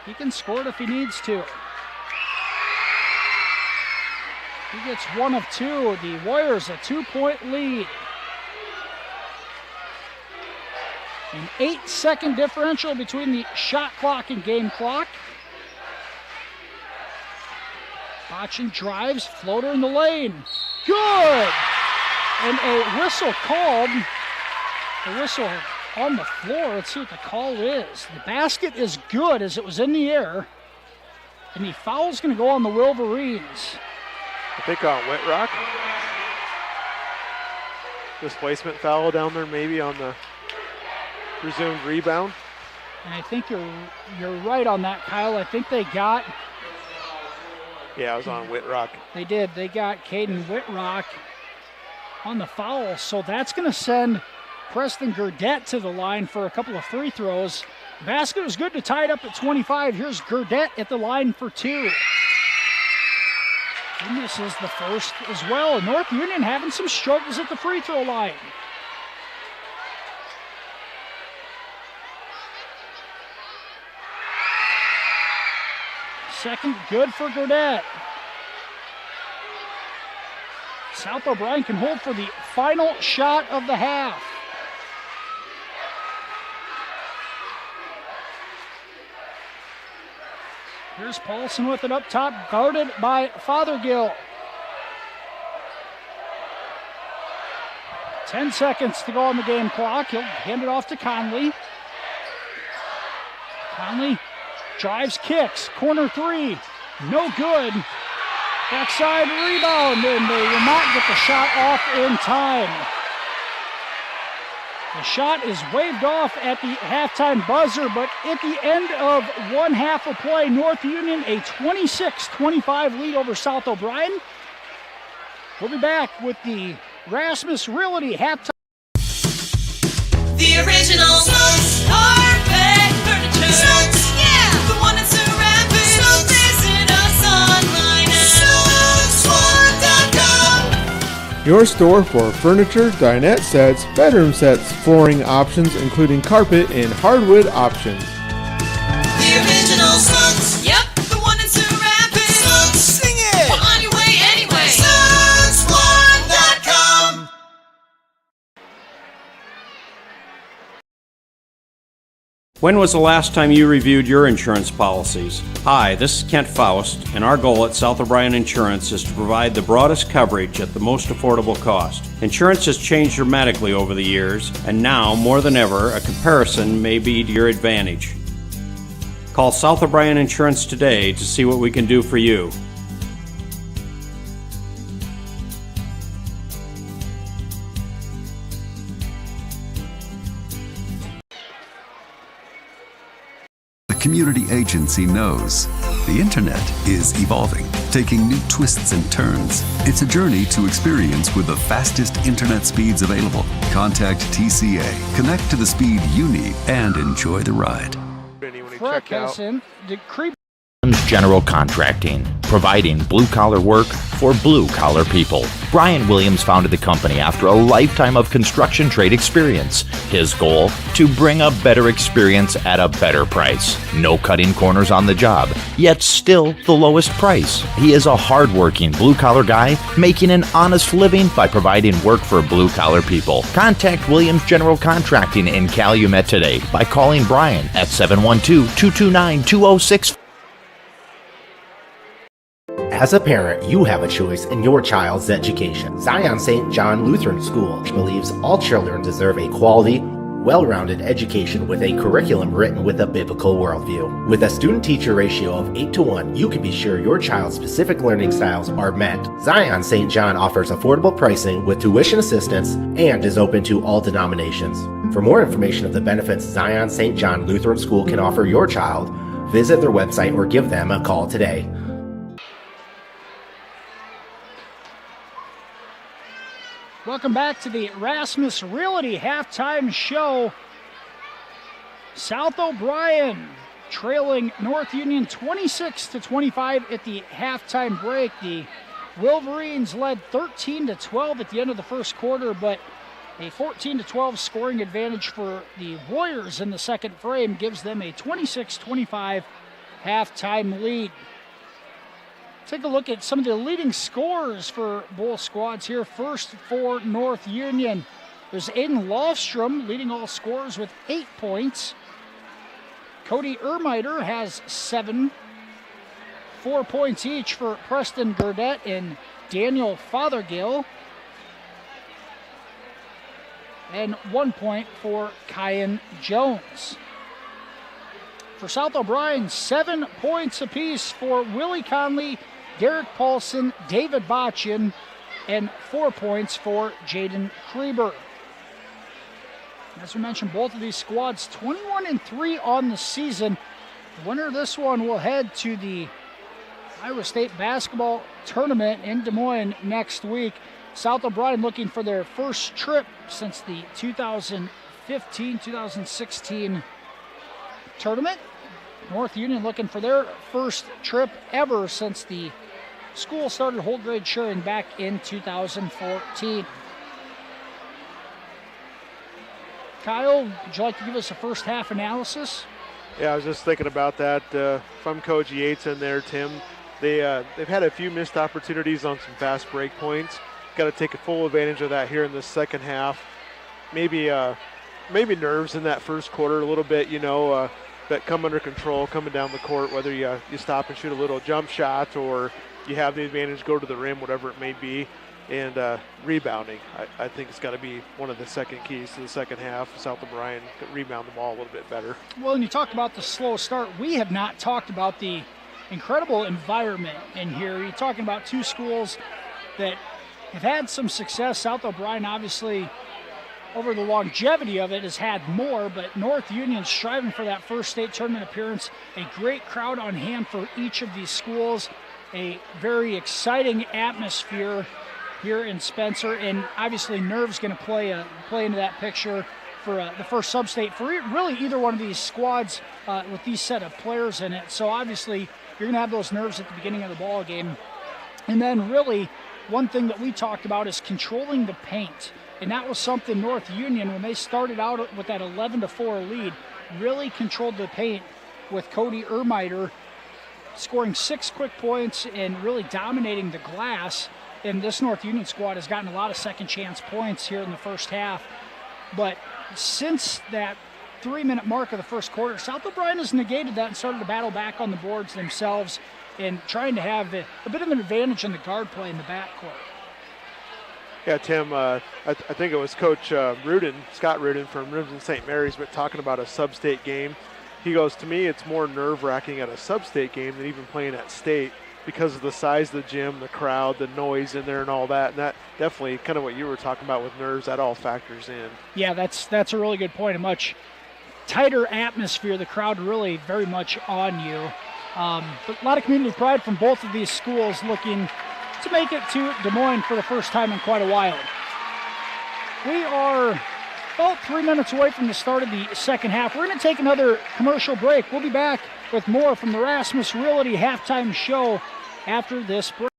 He can score it if he needs to. He gets 1 of 2. The Warriors a 2-point lead. An 8-second differential between the shot clock and game clock. Botchin drives, floater in the lane. Good! And a whistle called. A whistle on the floor. Let's see what the call is. The basket is good as it was in the air. And the foul's going to go on the Wolverines. I think on Whitrock. Displacement foul down there maybe on the resumed rebound. And I think you're right on that, Kyle. I think they got... Yeah, I was on Whitrock. They did. They got Caden Whitrock on the foul. So that's going to send Preston Gurdett to the line for a couple of free throws. Basket was good to tie it up at 25. Here's Gurdett at the line for 2. And this is the first as well. North Union having some struggles at the free throw line. Second good for Gurdett. South O'Brien can hold for the final shot of the half. Here's Paulson with it up top, guarded by Fothergill. 10 seconds to go on the game clock. He'll hand it off to Conley. Conley drives, kicks, corner 3, no good. Backside rebound, and they will not get the shot off in time. The shot is waved off at the halftime buzzer, but at the end of one half of play, North Union a 26-25 lead over South O'Brien. We'll be back with the Rasmus Realty halftime. The original Snooks Carpet Furniture. Snooks, yeah, the one that's surrounded. Snooks, visit us online at snooksworld.com. Your store for furniture, dinette sets, bedroom sets, flooring options, including carpet and hardwood options. The original Snooks, yep, the one that's surrounded. Snooks, sing it, on your way anyway. snooksworld.com. When was the last time you reviewed your insurance policies? Hi, this is Kent Faust, and our goal at South O'Brien Insurance is to provide the broadest coverage at the most affordable cost. Insurance has changed dramatically over the years, and now, more than ever, a comparison may be to your advantage. Call South O'Brien Insurance today to see what we can do for you. Community Agency knows the internet is evolving, taking new twists and turns. It's a journey to experience with the fastest internet speeds available. Contact TCA, connect to the speed you need, and enjoy the ride. General Contracting, providing blue-collar work for blue-collar people. Brian Williams founded the company after a lifetime of construction trade experience. His goal? To bring a better experience at a better price. No cutting corners on the job, yet still the lowest price. He is a hard-working blue-collar guy making an honest living by providing work for blue-collar people. Contact Williams General Contracting in Calumet today by calling Brian at 712-229-2064. As a parent, you have a choice in your child's education. Zion St. John Lutheran School believes all children deserve a quality, well-rounded education with a curriculum written with a biblical worldview. With a student-teacher ratio of 8-to-1, you can be sure your child's specific learning styles are met. Zion St. John offers affordable pricing with tuition assistance and is open to all denominations. For more information of the benefits Zion St. John Lutheran School can offer your child, visit their website or give them a call today. Welcome back to the Rasmus Realty halftime show. South O'Brien trailing North Union 26-25 at the halftime break. The Wolverines led 13-12 at the end of the first quarter, but a 14-12 scoring advantage for the Warriors in the second frame gives them a 26-25 halftime lead. Take a look at some of the leading scorers for both squads here. First for North Union, there's Aiden Lofstrom leading all scorers with 8 points. Cody Ermiter has 7. 4 points each for Preston Gurdett and Daniel Fothergill. And 1 point for Kyan Jones. For South O'Brien, 7 points apiece for Willie Conley, Derek Paulson, David Botchin, and 4 points for Jaden Kreber. As we mentioned, both of these squads 21-3 on the season. The winner of this one will head to the Iowa State basketball tournament in Des Moines next week. South O'Brien looking for their first trip since the 2015-2016 tournament. North Union looking for their first trip ever since the school started whole grade sharing back in 2014. Kyle, would you like to give us a first half analysis? Yeah, I was just thinking about that. From Coach Yates in there, Tim, they've had a few missed opportunities on some fast break points. Got to take a full advantage of that here in the second half. Maybe nerves in that first quarter a little bit, that come under control coming down the court, whether you stop and shoot a little jump shot or you have the advantage, go to the rim, whatever it may be. And rebounding, I think it's got to be one of the second keys to the second half. South O'Brien could rebound the ball a little bit better. Well, and you talked about the slow start. We have not talked about the incredible environment in here. You're talking about two schools that have had some success. South O'Brien, obviously, over the longevity of it, has had more, but North Union striving for that first state tournament appearance. A great crowd on hand for each of these schools. A very exciting atmosphere here in Spencer, and obviously nerves going to play into that picture for the first sub-state for really either one of these squads with these set of players in it. So obviously you're going to have those nerves at the beginning of the ball game. And then really one thing that we talked about is controlling the paint. And that was something North Union, when they started out with that 11-4 lead, really controlled the paint with Cody Ermiter scoring 6 quick points and really dominating the glass. And this North Union squad has gotten a lot of second chance points here in the first half. But since that 3-minute mark of the first quarter, South O'Brien has negated that and started to battle back on the boards themselves and trying to have a bit of an advantage in the guard play in the backcourt. Yeah, Tim, I think it was Coach Rudin, Scott Rudin from Rimson St. Mary's, but talking about a sub-state game. He goes, to me, it's more nerve-wracking at a sub-state game than even playing at state because of the size of the gym, the crowd, the noise in there and all that. And that definitely kind of what you were talking about with nerves, that all factors in. Yeah, that's a really good point. A much tighter atmosphere, the crowd really very much on you. But a lot of community pride from both of these schools looking to make it to Des Moines for the first time in quite a while. We are about 3 minutes away from the start of the second half. We're going to take another commercial break. We'll be back with more from the Rasmus Realty halftime show after this break.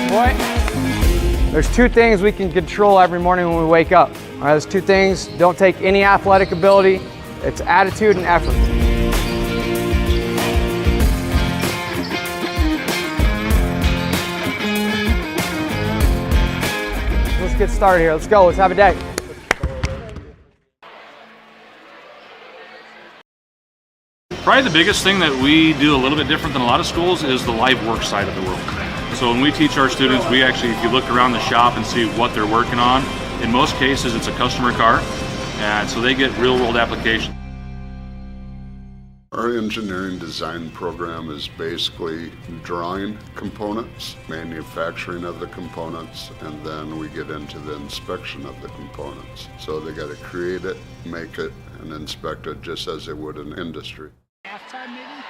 Boy, there's 2 things we can control every morning when we wake up. All right, those 2 things don't take any athletic ability. It's attitude and effort. Let's get started here. Let's go. Let's have a day. Probably the biggest thing that we do a little bit different than a lot of schools is the live work side of the world. So when we teach our students, we actually, if you look around the shop and see what they're working on, in most cases it's a customer car, and so they get real-world application. Our engineering design program is basically drawing components, manufacturing of the components, and then we get into the inspection of the components. So they got to create it, make it, and inspect it just as they would in industry. Halftime, maybe?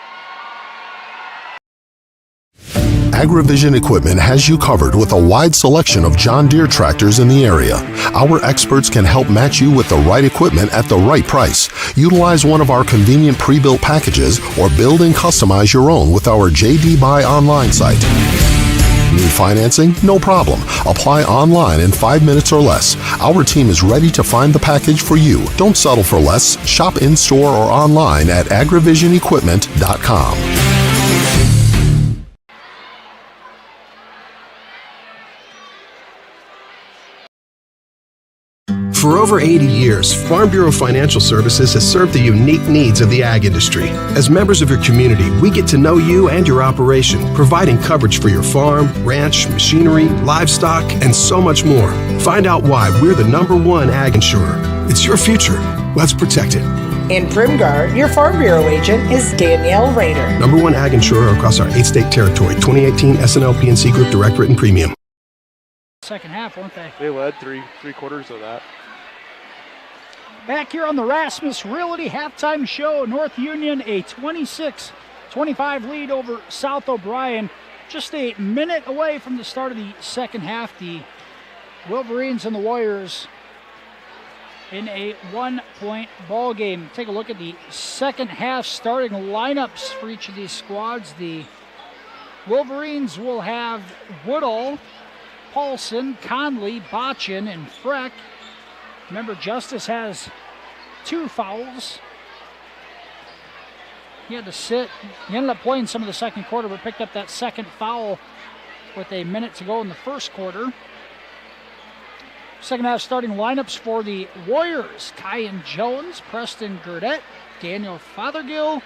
AgriVision Equipment has you covered with a wide selection of John Deere tractors in the area. Our experts can help match you with the right equipment at the right price. Utilize one of our convenient pre-built packages or build and customize your own with our JD Buy online site. Need financing? No problem. Apply online in 5 minutes or less. Our team is ready to find the package for you. Don't settle for less. Shop in-store or online at agrivisionequipment.com. For over 80 years, Farm Bureau Financial Services has served the unique needs of the ag industry. As members of your community, we get to know you and your operation, providing coverage for your farm, ranch, machinery, livestock, and so much more. Find out why we're the #1 ag insurer. It's your future. Let's protect it. In Primgar, your Farm Bureau agent is Danielle Rader. Number one ag insurer across our 8-state territory. 2018 SNL PNC Group Direct Written Premium. Second half, weren't they? They led three quarters of that. Back here on the Rasmus Realty halftime show, North Union a 26-25 lead over South O'Brien. Just a minute away from the start of the second half, the Wolverines and the Warriors in a 1-point ball game. Take a look at the second half starting lineups for each of these squads. The Wolverines will have Woodall, Paulson, Conley, Botchin, and Freck. Remember, Justice has 2 fouls. He had to sit. He ended up playing some of the second quarter, but picked up that second foul with a minute to go in the first quarter. Second half starting lineups for the Warriors: Kyan Jones, Preston Gurdett, Daniel Fothergill,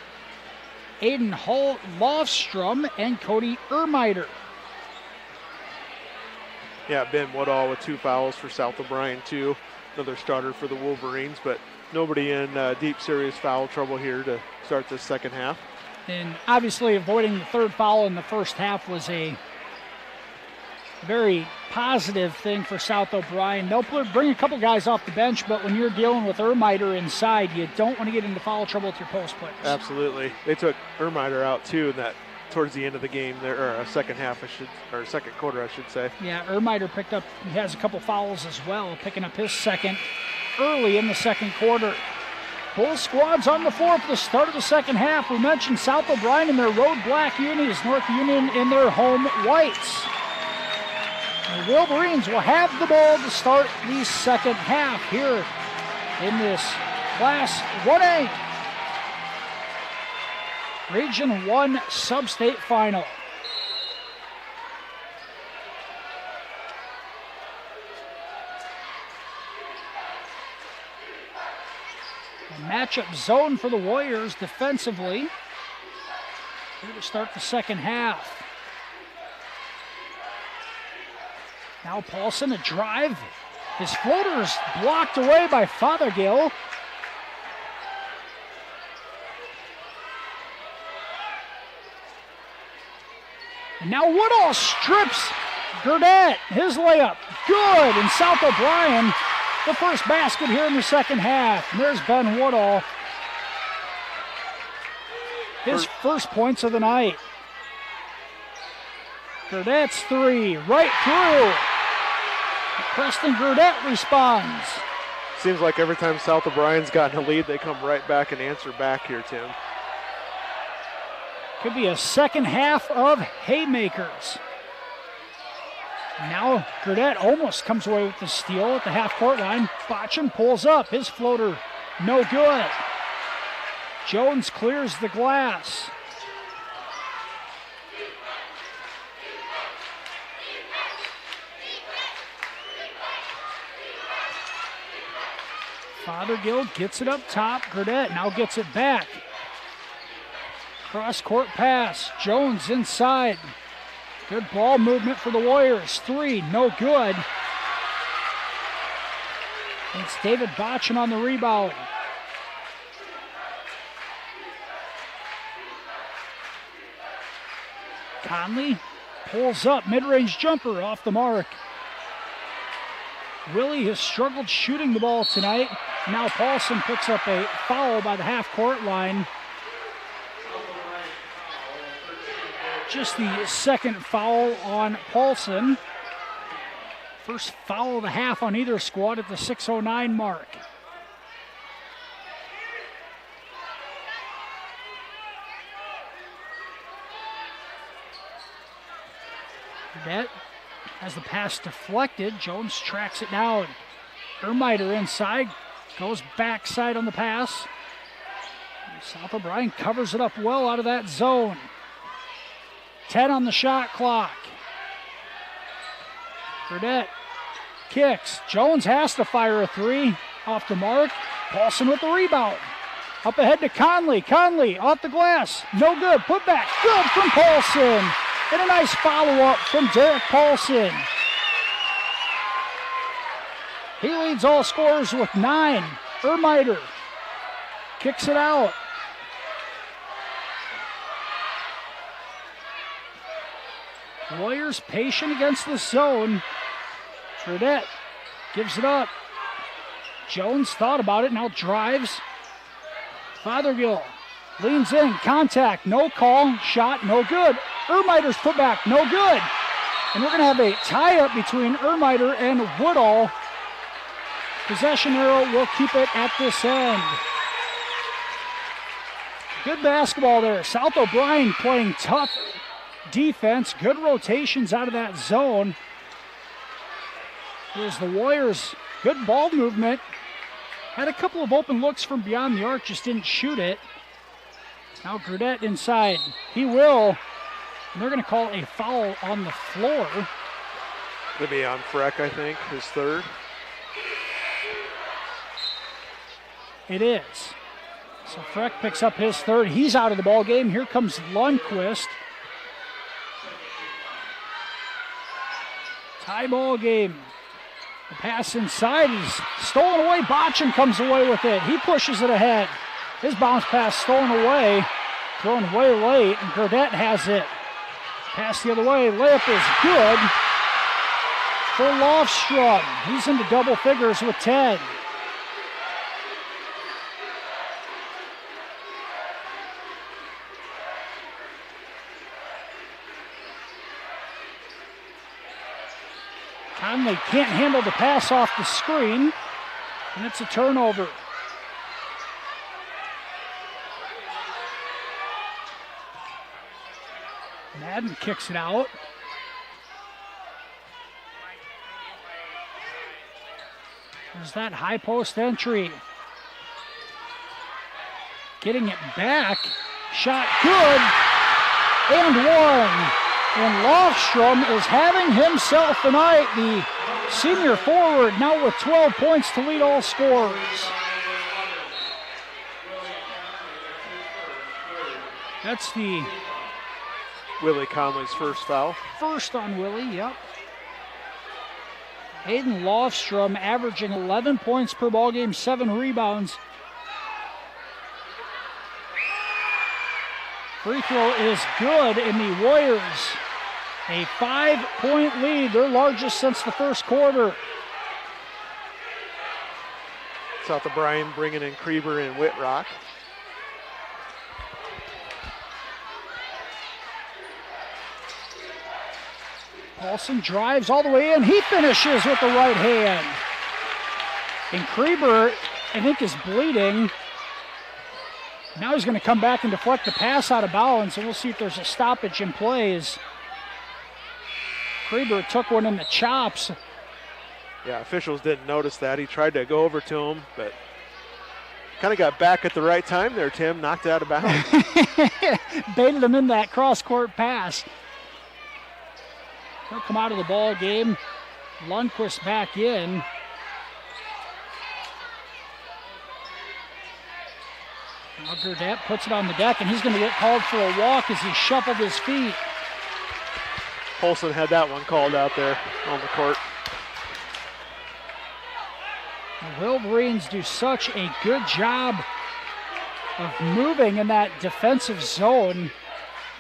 Aiden Hull Lofstrom, and Cody Ermiter. Yeah, Ben Woodall with 2 fouls for South O'Brien, too. Another starter for the Wolverines, but nobody in deep, serious foul trouble here to start this second half. And obviously avoiding the third foul in the first half was a very positive thing for South O'Brien. They'll bring a couple guys off the bench, but when you're dealing with Ermiter inside, you don't want to get into foul trouble with your post players. Absolutely. They took Ermiter out, too, in that towards the end of the game there, or second half, or second quarter, I should say. Yeah, Ermiter he has a couple fouls as well, picking up his second early in the second quarter. Both squads on the floor for the start of the second half. We mentioned South O'Brien in their road black unis, North Union in their home whites. The Wolverines will have the ball to start the second half here in this Class 1A. Region 1 Sub-State Final. A matchup zone for the Warriors defensively. Here to start the second half. Now Paulson, a drive. His floater is blocked away by Fothergill. And now Woodall strips Gurdett. His layup, good. And South O'Brien, the first basket here in the second half. And there's Ben Woodall. His first points of the night. Gurdett's 3, right through. Preston Gurdett responds. Seems like every time South O'Brien's gotten a lead, they come right back and answer back here, Tim. Could be a second half of haymakers. Now Gurdett almost comes away with the steal at the half-court line. Botchin pulls up. His floater, no good. Jones clears the glass. Fothergill gets it up top. Gurdett now gets it back. Cross-court pass. Jones inside. Good ball movement for the Warriors. 3, no good. It's David Botchin on the rebound. Conley pulls up. Mid-range jumper off the mark. Willie has struggled shooting the ball tonight. Now Paulson picks up a foul by the half-court line. Just the second foul on Paulson. First foul of the half on either squad at the 6:09 mark. Gurdett has the pass deflected. Jones tracks it down. Ermiter inside, goes backside on the pass. South O'Brien covers it up well out of that zone. 10 on the shot clock. Gurdett kicks. Jones has to fire a 3 off the mark. Paulson with the rebound. Up ahead to Conley. Conley off the glass. No good. Put back. Good from Paulson. And a nice follow-up from Derek Paulson. He leads all scorers with 9. Ermiter kicks it out. Warriors patient against the zone. Fredette gives it up. Jones thought about it, now drives. Fothergill leans in, contact, no call, shot, no good. Ermiter's put back, no good. And we're going to have a tie-up between Ermiter and Woodall. Possession arrow will keep it at this end. Good basketball there. South O'Brien playing tough defense, good rotations out of that zone. Here's the Warriors, good ball movement. Had a couple of open looks from beyond the arc, just didn't shoot it. Now Gurdett inside. He will. And they're going to call a foul on the floor. It'll be on Freck, I think, his third. It is. So Freck picks up his third. He's out of the ball game. Here comes Lundquist. Tie ball game. The pass inside is stolen away. Botchin comes away with it. He pushes it ahead. His bounce pass stolen away. Thrown way late, and Gurdett has it. Pass the other way. Layup is good for Lofstrom. He's into double figures with 10. Conley can't handle the pass off the screen, and it's a turnover. Madden kicks it out. There's that high post entry. Getting it back. Shot good. And one. And Lofstrom is having himself a night. The senior forward now with 12 points to lead all scorers. That's the Willie Conley's first foul. First on Willie, yep. Hayden Lofstrom averaging 11 points per ball game, 7 rebounds. Free throw is good, and the Warriors a 5-point lead, their largest since the first quarter. South O'Brien bringing in Krieber and Whitrock. Paulson drives all the way in. He finishes with the right hand. And Krieber, I think, is bleeding. Now he's going to come back and deflect the pass out of bounds, and we'll see if there's a stoppage in play as Krieber took one in the chops. Yeah, officials didn't notice that. He tried to go over to him, but kind of got back at the right time there, Tim. Knocked out of bounds. Baited him in that cross-court pass. He'll come out of the ball game. Lundquist back in. Now Gurdett puts it on the deck, and he's going to get called for a walk as he shuffled his feet. Polson had that one called out there on the court. The Wolverines do such a good job of moving in that defensive zone.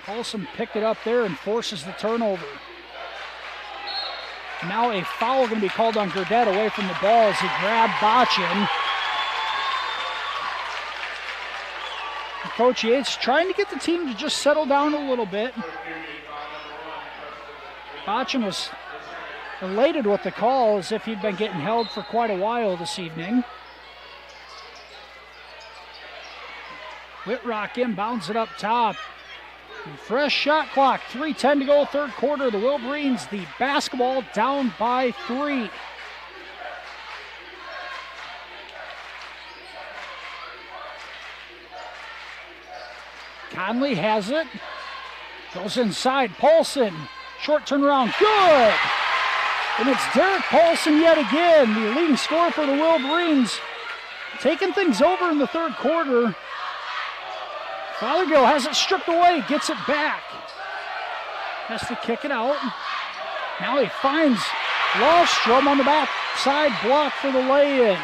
Polson picked it up there and forces the turnover. Now a foul going to be called on Gurdett away from the ball as he grabbed Botchin. Coach Yates trying to get the team to just settle down a little bit. Botchin was elated with the call as if he'd been getting held for quite a while this evening. Whitrock inbounds it up top. Fresh shot clock, 3:10 to go, third quarter. The Wolverines, the basketball down by 3. Conley has it. Goes inside. Paulson. Short turnaround. Good! And it's Derek Paulson yet again, the leading scorer for the Wolverines. Taking things over in the third quarter. Fothergill has it stripped away, gets it back. Has to kick it out. Now he finds Lofstrom on the backside block for the lay-in.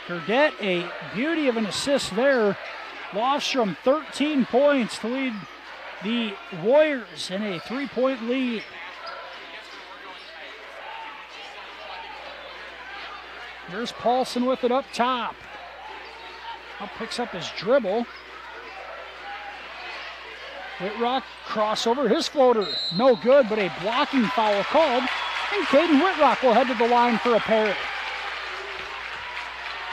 Gurdett, a beauty of an assist there. Lofstrom, 13 points to lead the Warriors in a 3-point lead. Here's Paulson with it up top. Now picks up his dribble. Whitrock crossover, his floater, no good, but a blocking foul called. And Caden Whitrock will head to the line for a pair.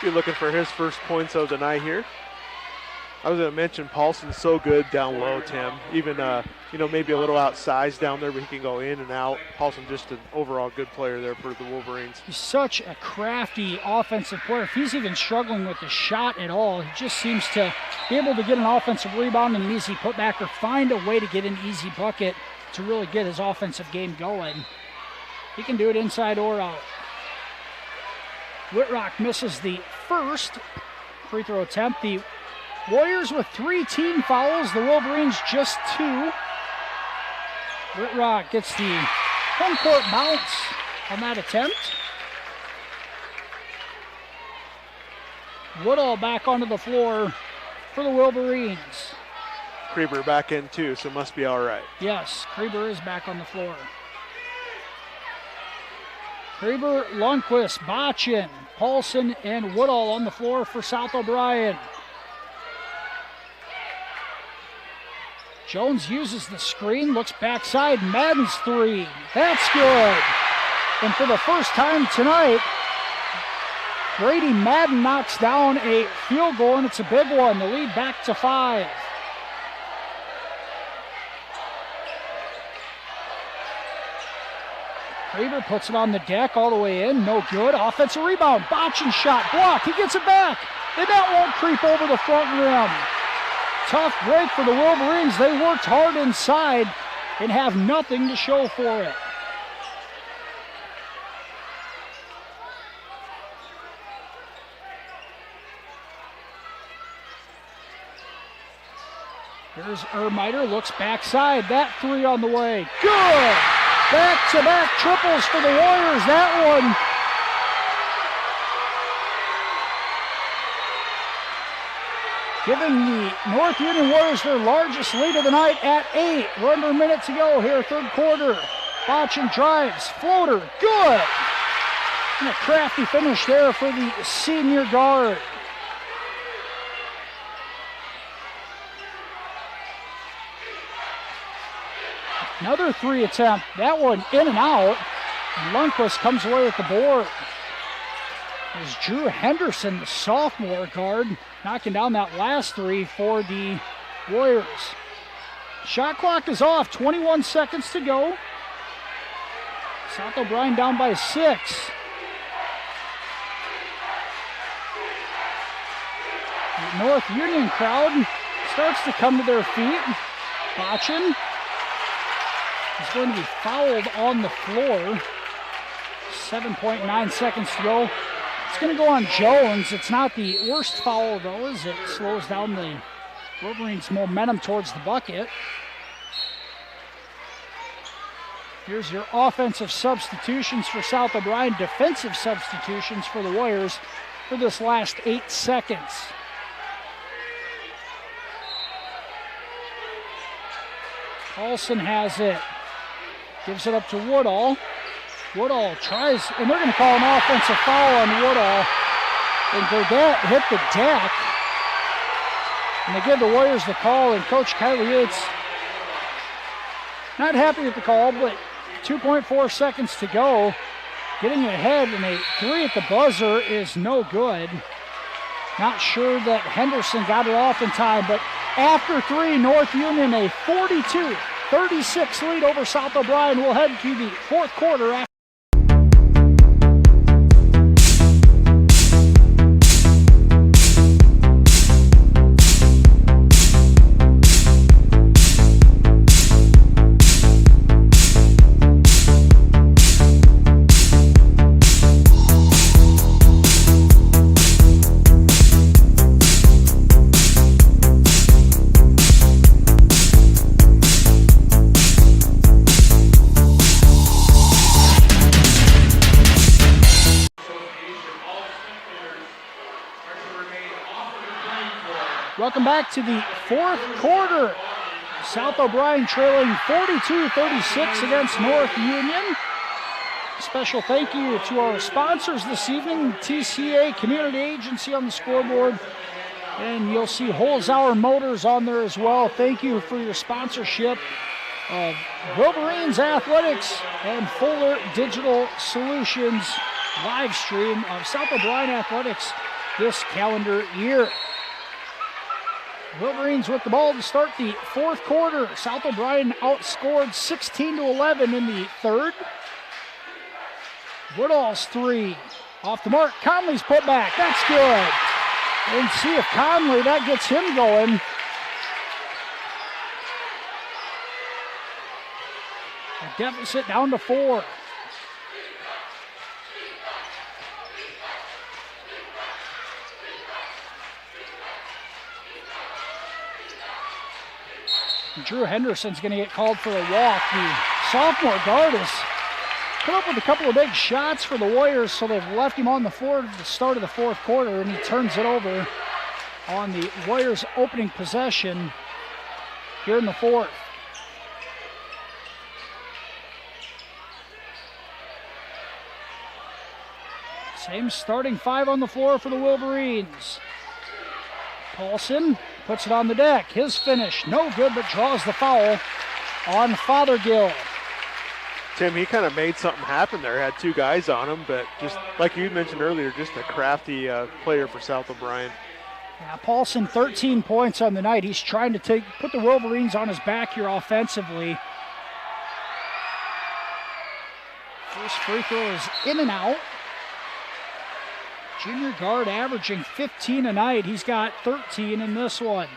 Be looking for his first points of the night here. I was going to mention Paulson's so good down low, Tim. Even, maybe a little outsized down there, but he can go in and out. Paulson just an overall good player there for the Wolverines. He's such a crafty offensive player. If he's even struggling with the shot at all, he just seems to be able to get an offensive rebound and an easy putback or find a way to get an easy bucket to really get his offensive game going. He can do it inside or out. Whitrock misses the first free throw attempt. The Warriors with 3 team fouls, the Wolverines just 2. Whitrock gets the home court bounce on that attempt. Woodall back onto the floor for the Wolverines. Kreber back in too, so must be all right. Yes, Kreber is back on the floor. Kreber, Lundquist, Botchin, Paulson, and Woodall on the floor for South O'Brien. Jones uses the screen, looks backside, Madden's 3. That's good. And for the first time tonight, Grady Madden knocks down a field goal, and it's a big one. The lead back to 5. Kreber puts it on the deck all the way in, no good. Offensive rebound, Botchin shot, blocked, he gets it back. And that won't creep over the front rim. Tough break for the Wolverines. They worked hard inside and have nothing to show for it. Here's Ermiter, looks backside. That 3 on the way. Good! Back-to-back triples for the Warriors. That one. Giving the North Union Warriors their largest lead of the night at 8. We're under a minute to go here, third quarter. Botchin drives, floater, good! And a crafty finish there for the senior guard. Another 3 attempt, that one in and out. And Lundquist comes away with the board. There's Drew Henderson, the sophomore guard, knocking down that last 3 for the Warriors. Shot clock is off, 21 seconds to go. South O'Brien down by 6. The North Union crowd starts to come to their feet. Botchin is going to be fouled on the floor. 7.9 seconds to go. It's going to go on Jones. It's not the worst foul, though, as it slows down the Wolverines' momentum towards the bucket. Here's your offensive substitutions for South O'Brien, defensive substitutions for the Warriors for this last 8 seconds. Paulson has it. Gives it up to Woodall. Woodall tries, and they're going to call an offensive foul on Woodall. And Gurdett hit the deck. And they give the Warriors the call, and Coach Kylie Yates not happy with the call, but 2.4 seconds to go. Getting ahead, and a 3 at the buzzer is no good. Not sure that Henderson got it off in time, but after 3, North Union a 42-36 lead over South O'Brien. Will head to the fourth quarter. Welcome back to the fourth quarter. South O'Brien trailing 42-36 against North Union. Special thank you to our sponsors this evening, TCA Community Agency on the scoreboard. And you'll see Holzhauer Motors on there as well. Thank you for your sponsorship of Wolverines Athletics and Fuller Digital Solutions live stream of South O'Brien Athletics this calendar year. Wolverines with the ball to start the fourth quarter. South O'Brien outscored 16-11 in the third. Woodall's three. Off the mark. Conley's put back. That's good. And see if Conley, that gets him going. A deficit down to 4. Drew Henderson's going to get called for a walk. The sophomore guard has come up with a couple of big shots for the Warriors, so they've left him on the floor at the start of the fourth quarter, and he turns it over on the Warriors' opening possession here in the fourth. Same starting five on the floor for the Wolverines. Paulson puts it on the deck. His finish, no good, but draws the foul on Fothergill. Tim, he kind of made something happen there. Had two guys on him, but just like you mentioned earlier, just a crafty player for South O'Brien. Yeah, Paulson, 13 points on the night. He's trying to put the Wolverines on his back here offensively. First free throw is in and out. Junior guard averaging 15 a night. He's got 13 in this one.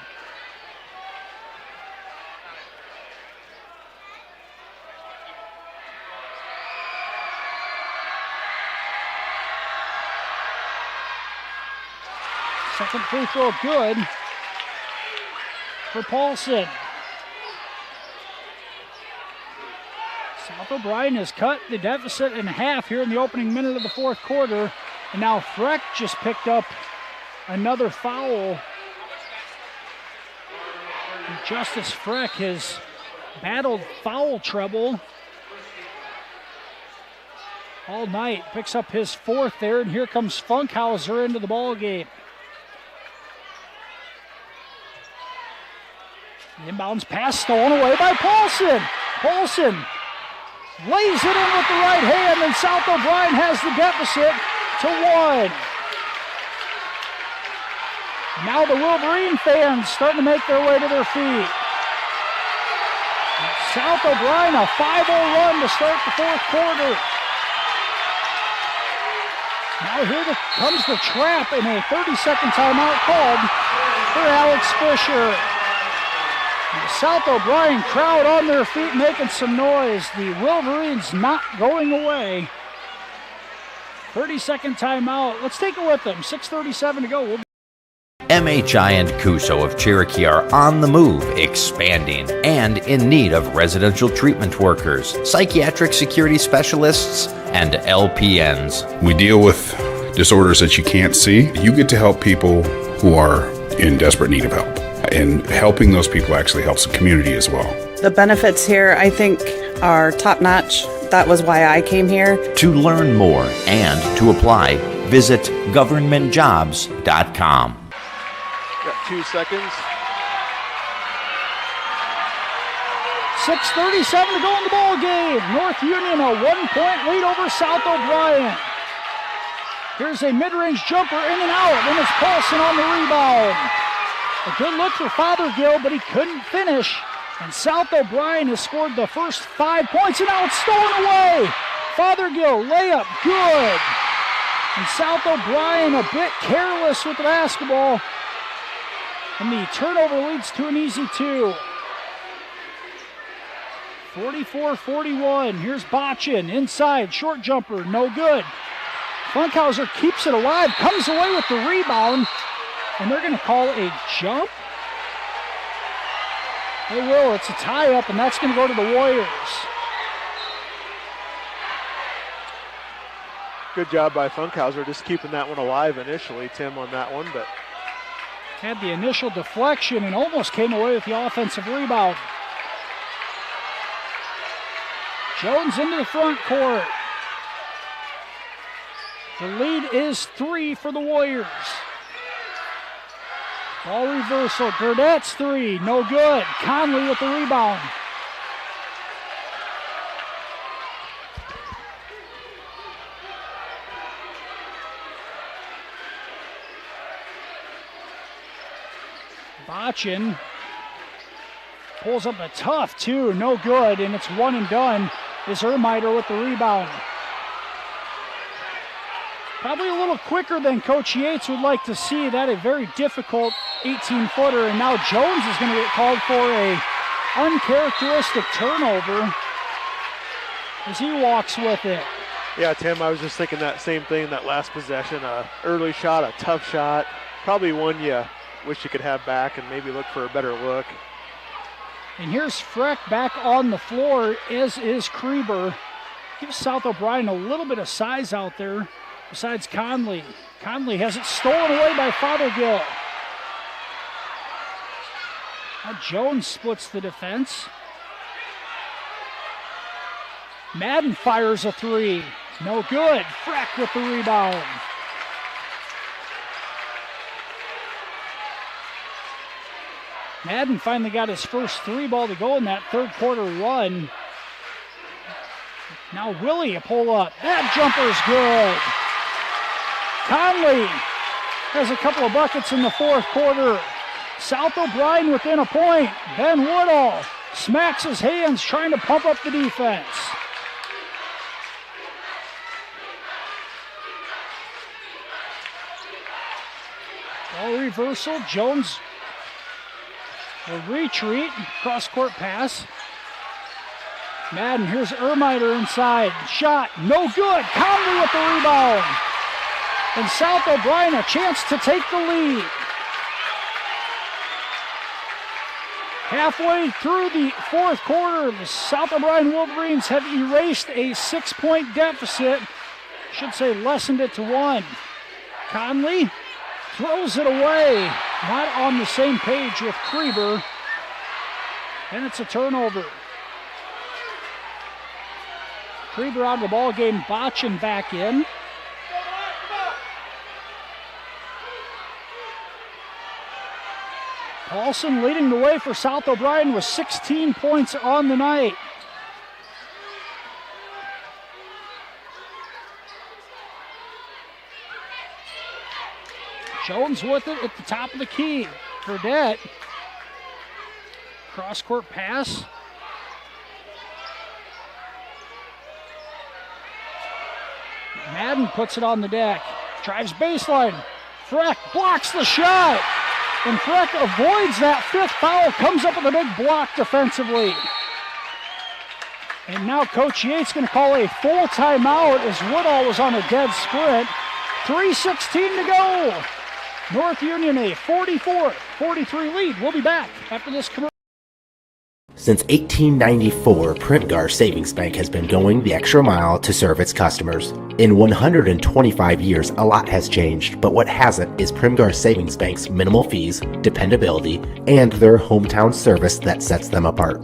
Second free throw good for Paulson. South O'Brien has cut the deficit in half here in the opening minute of the fourth quarter. And now Freck just picked up another foul. And Justice Freck has battled foul trouble all night. Picks up his fourth there, and here comes Funkhauser into the ball game. The inbounds pass stolen away by Paulson. Paulson lays it in with the right hand, and South O'Brien has the deficit to 1. Now the Wolverine fans starting to make their way to their feet. South O'Brien, a 5-0 run to start the fourth quarter. Now here comes the trap, and a 30-second timeout called for Alex Fisher. The South O'Brien crowd on their feet making some noise. The Wolverines not going away. 30-second timeout. Let's take it with them. 6:37 to go. MHI and Cuso of Cherokee are on the move, expanding, and in need of residential treatment workers, psychiatric security specialists, and LPNs. We deal with disorders that you can't see. You get to help people who are in desperate need of help. And helping those people actually helps the community as well. The benefits here, I think, are top-notch. That was why I came here. To learn more and to apply, visit governmentjobs.com. Got 2 seconds. 6:37 to go in the ball game. North Union a 1-point lead over South O'Brien. Here's a mid-range jumper in and out, and it's Paulson on the rebound. A good look for Fothergill, but he couldn't finish. And South O'Brien has scored the first 5 points, and now it's stolen away. Fothergill, layup, good. And South O'Brien a bit careless with the basketball. And the turnover leads to an easy 2. 44-41. Here's Botchin inside, short jumper, no good. Funkhauser keeps it alive, comes away with the rebound, and they're going to call a jump. They will. It's a tie-up, and that's going to go to the Warriors. Good job by Funkhauser just keeping that one alive initially, Tim, on that one. But Had the initial deflection and almost came away with the offensive rebound. Jones into the front court. The lead is 3 for the Warriors. Ball reversal. Gurdette's three. No good. Conley with the rebound. Botchin pulls up a tough two. No good. And it's one and done. Is Ermiter with the rebound. Probably a little quicker than Coach Yates would like to see. That a very difficult 18-footer. And now Jones is going to get called for a uncharacteristic turnover as he walks with it. Yeah, Tim, I was just thinking that same thing in that last possession. Early shot, a tough shot. Probably one you wish you could have back and maybe look for a better look. And here's Freck back on the floor, as is Krieber. Gives South O'Brien a little bit of size out there. Besides Conley. Conley has it stolen away by Fothergill. Now Jones splits the defense. Madden fires a three. No good. Freck with the rebound. Madden finally got his first three ball to go in that third quarter run. Now Willie a pull up. That jumper's good. Conley has a couple of buckets in the fourth quarter. South O'Brien within a point. Ben Woodall smacks his hands trying to pump up the defense. Ball reversal. Jones will retreat. Cross-court pass. Madden, here's Ermiter inside. Shot, no good. Conley with the rebound. And South O'Brien a chance to take the lead. Halfway through the fourth quarter, the South O'Brien Wolverines have erased a 6-point deficit. Should say lessened it to 1. Conley throws it away. Not on the same page with Krieber. And it's a turnover. Krieber out of the ball game, Botchin back in. Paulson leading the way for South O'Brien with 16 points on the night. Jones with it at the top of the key. Gurdette. Cross-court pass. Madden puts it on the deck. Drives baseline. Freck blocks the shot. And Freck avoids that fifth foul. Comes up with a big block defensively. And now Coach Yates going to call a full timeout as Woodall was on a dead sprint. 3:16 to go. North Union a 44-43 lead. We'll be back after this commercial. Since 1894, Primgar Savings Bank has been going the extra mile to serve its customers. In 125 years, a lot has changed, but what hasn't is Primgar Savings Bank's minimal fees, dependability, and their hometown service that sets them apart.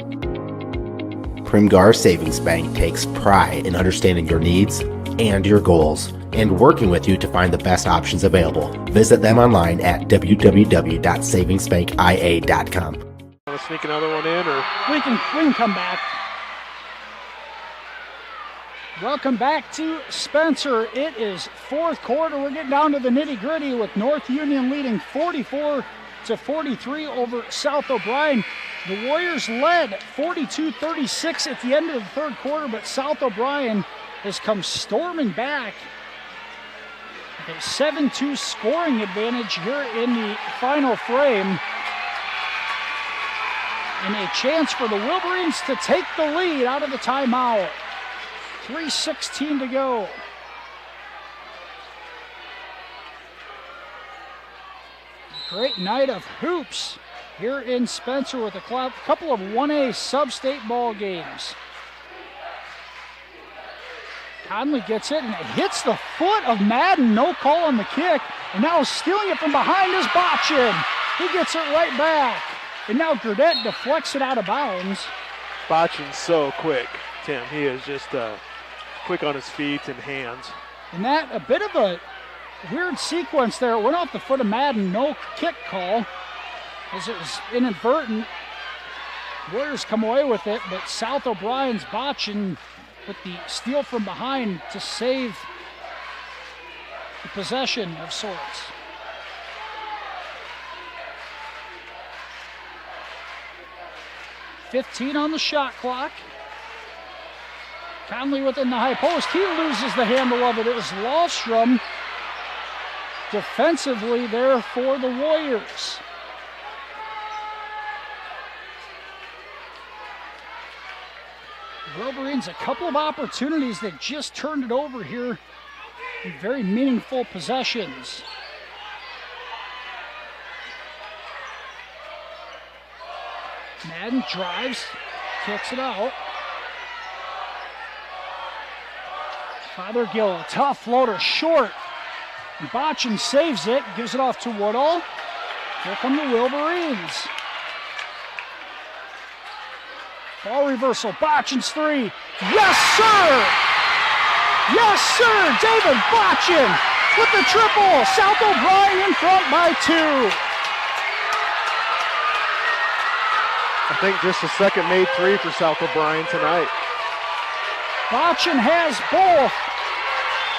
Primgar Savings Bank takes pride in understanding your needs and your goals, and working with you to find the best options available. Visit them online at www.savingsbankia.com. Want to sneak another one in, or we can come back. Welcome back to Spencer. It is fourth quarter. We're getting down to the nitty-gritty with North Union leading 44-43 over South O'Brien. The Warriors led 42-36 at the end of the third quarter, but South O'Brien has come storming back. A 7-2 scoring advantage here in the final frame. And a chance for the Wolverines to take the lead out of the timeout. 3:16 to go. Great night of hoops here in Spencer with a couple of 1A sub-state ball games. Conley gets it and it hits the foot of Madden. No call on the kick. And now stealing it from behind is Botchin. He gets it right back. And now Gurdett deflects it out of bounds. Botchin's so quick, Tim. He is just quick on his feet and hands. And that, a bit of a weird sequence there. It went off the foot of Madden. No kick call, as it was inadvertent. Warriors come away with it, but South O'Brien's Botchin with the steal from behind to save the possession of sorts. .15 on the shot clock. Conley within the high post. He loses the handle of it. It was Lofstrom defensively there for the Warriors. Wolverines, a couple of opportunities that just turned it over here in very meaningful possessions. Madden drives, kicks it out. Fothergill, a tough floater, short. And Botchin saves it, gives it off to Woodall. Here come the Wolverines. Ball reversal, Botchin's three. Yes, sir! Yes, sir! David Botchin with the triple. South O'Brien in front by 2. I think just a second made three for South O'Brien tonight. Botchin has both.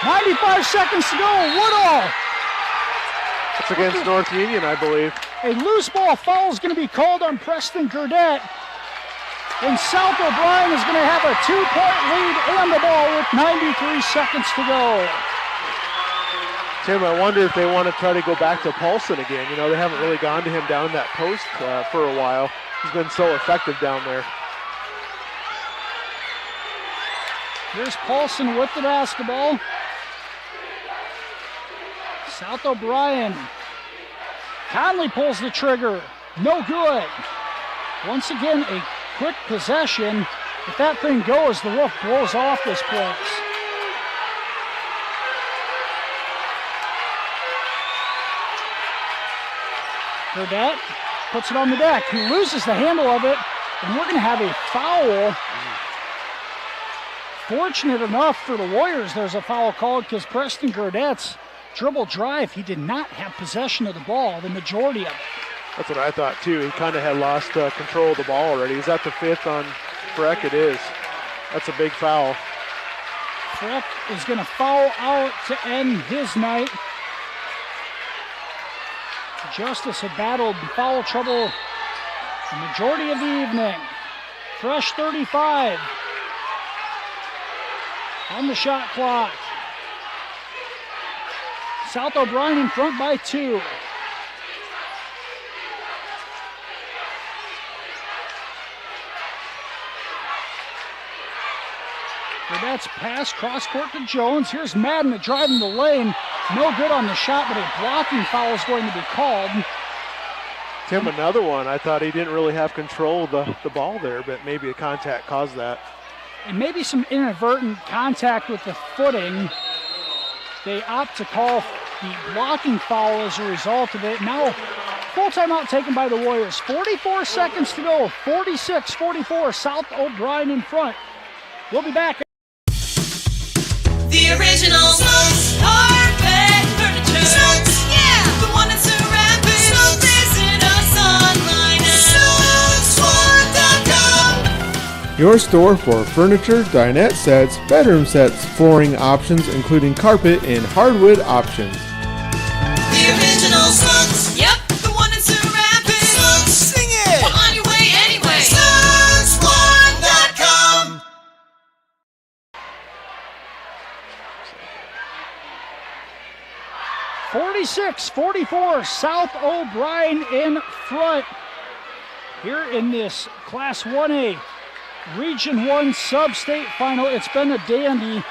95 seconds to go. Woodall. It's against North Union, I believe. A loose ball foul is going to be called on Preston Gurdett. And South O'Brien is going to have a 2-point lead and the ball with 93 seconds to go. Tim, I wonder if they want to try to go back to Paulson again. You know, they haven't really gone to him down that post for a while. He's been so effective down there. Here's Paulson with the basketball. South O'Brien. Conley pulls the trigger. No good. Once again, a quick possession. If that thing goes, the roof blows off this place. Gurdett puts it on the deck. He loses the handle of it, and we're going to have a foul. Fortunate enough for the Warriors, there's a foul called because Preston Gurdett's dribble drive, he did not have possession of the ball, the majority of it. That's what I thought too. He kind of had lost control of the ball already. He's at the 5th on Freck. It is. That's a big foul. Freck is going to foul out to end his night. Justice had battled foul trouble the majority of the evening. Fresh 35 on the shot clock. South O'Brien in front by 2. That's pass cross court to Jones. Here's Madden to drive in the lane. No good on the shot, but a blocking foul is going to be called. Tim, another one. I thought he didn't really have control of the ball there, but maybe a contact caused that. And maybe some inadvertent contact with the footing. They opt to call the blocking foul as a result of it. Now, full timeout taken by the Warriors. 44 seconds to go. 46-44. South O'Brien in front. We'll be back. The original Snooks Carpet Furniture. Snooks, yeah, the one that's a rapid. Snooks, visit us online at snooksfort.com. Your store for furniture, dinette sets, bedroom sets, flooring options, including carpet and hardwood options. The original Snooks, yep, the one that's a rapid. Snooks, sing it, we're on your way anyway. Snooksfort.com. .46-44, South O'Brien in front here in this Class 1A Region 1 Sub-State Final. It's been a dandy.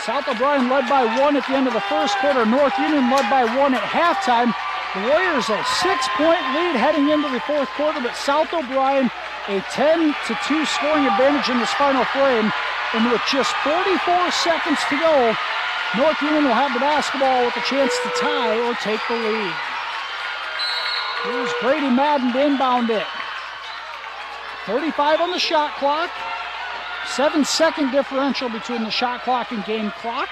South O'Brien led by 1 at the end of the first quarter. North Union led by 1 at halftime. The Warriors a 6-point lead heading into the fourth quarter, but South O'Brien a 10-2 scoring advantage in this final frame. And with just 44 seconds to go, North Union will have the basketball with a chance to tie or take the lead. Here's Grady Madden to inbound it. 35 on the shot clock. 7-second differential between the shot clock and game clock.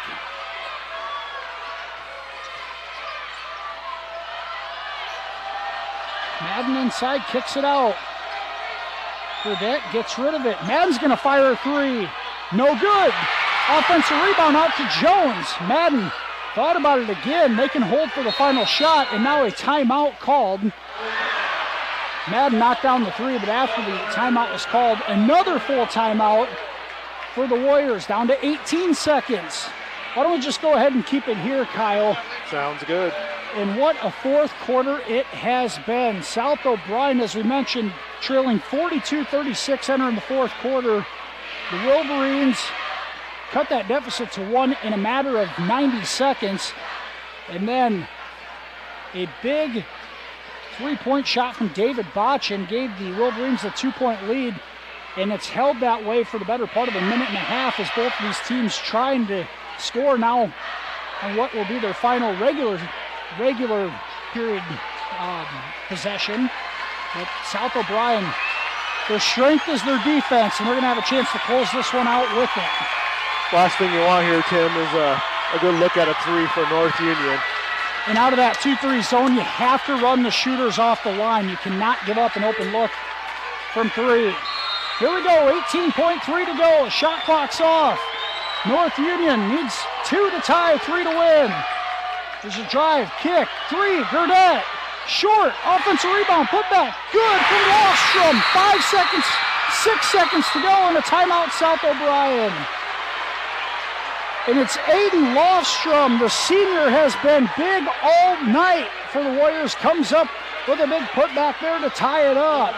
Madden inside, kicks it out. Burdette gets rid of it. Madden's going to fire a three. No good. Offensive rebound out to Jones. Madden thought about it again. They can hold for the final shot, and now a timeout called. Madden knocked down the three, but after the timeout was called, another full timeout for the Warriors, down to 18 seconds. Why don't we just go ahead and keep it here, Kyle? Sounds good. And what a fourth quarter it has been. South O'Brien, as we mentioned, trailing 42-36 entering the fourth quarter. The Wolverines cut that deficit to 1 in a matter of 90 seconds. And then a big three-point shot from David Botchin gave the Wolverines a 2-point lead. And it's held that way for the better part of a minute and a half as both of these teams trying to score now on what will be their final regular period possession. But South O'Brien, their strength is their defense, and they're going to have a chance to close this one out with it. Last thing you want here, Tim, is a good look at a three for North Union. And out of that 2-3 zone, you have to run the shooters off the line. You cannot give up an open look from three. Here we go, 18.3 to go. Shot clock's off. North Union needs 2 to tie, 3 to win. There's a drive, kick, three, Gurdette. Short, offensive rebound, put back. Good from Lofstrom. 5 seconds, 6 seconds to go, and a timeout, South O'Brien. And it's Aiden Lofstrom, the senior, has been big all night for the Warriors. Comes up with a big putback there to tie it up.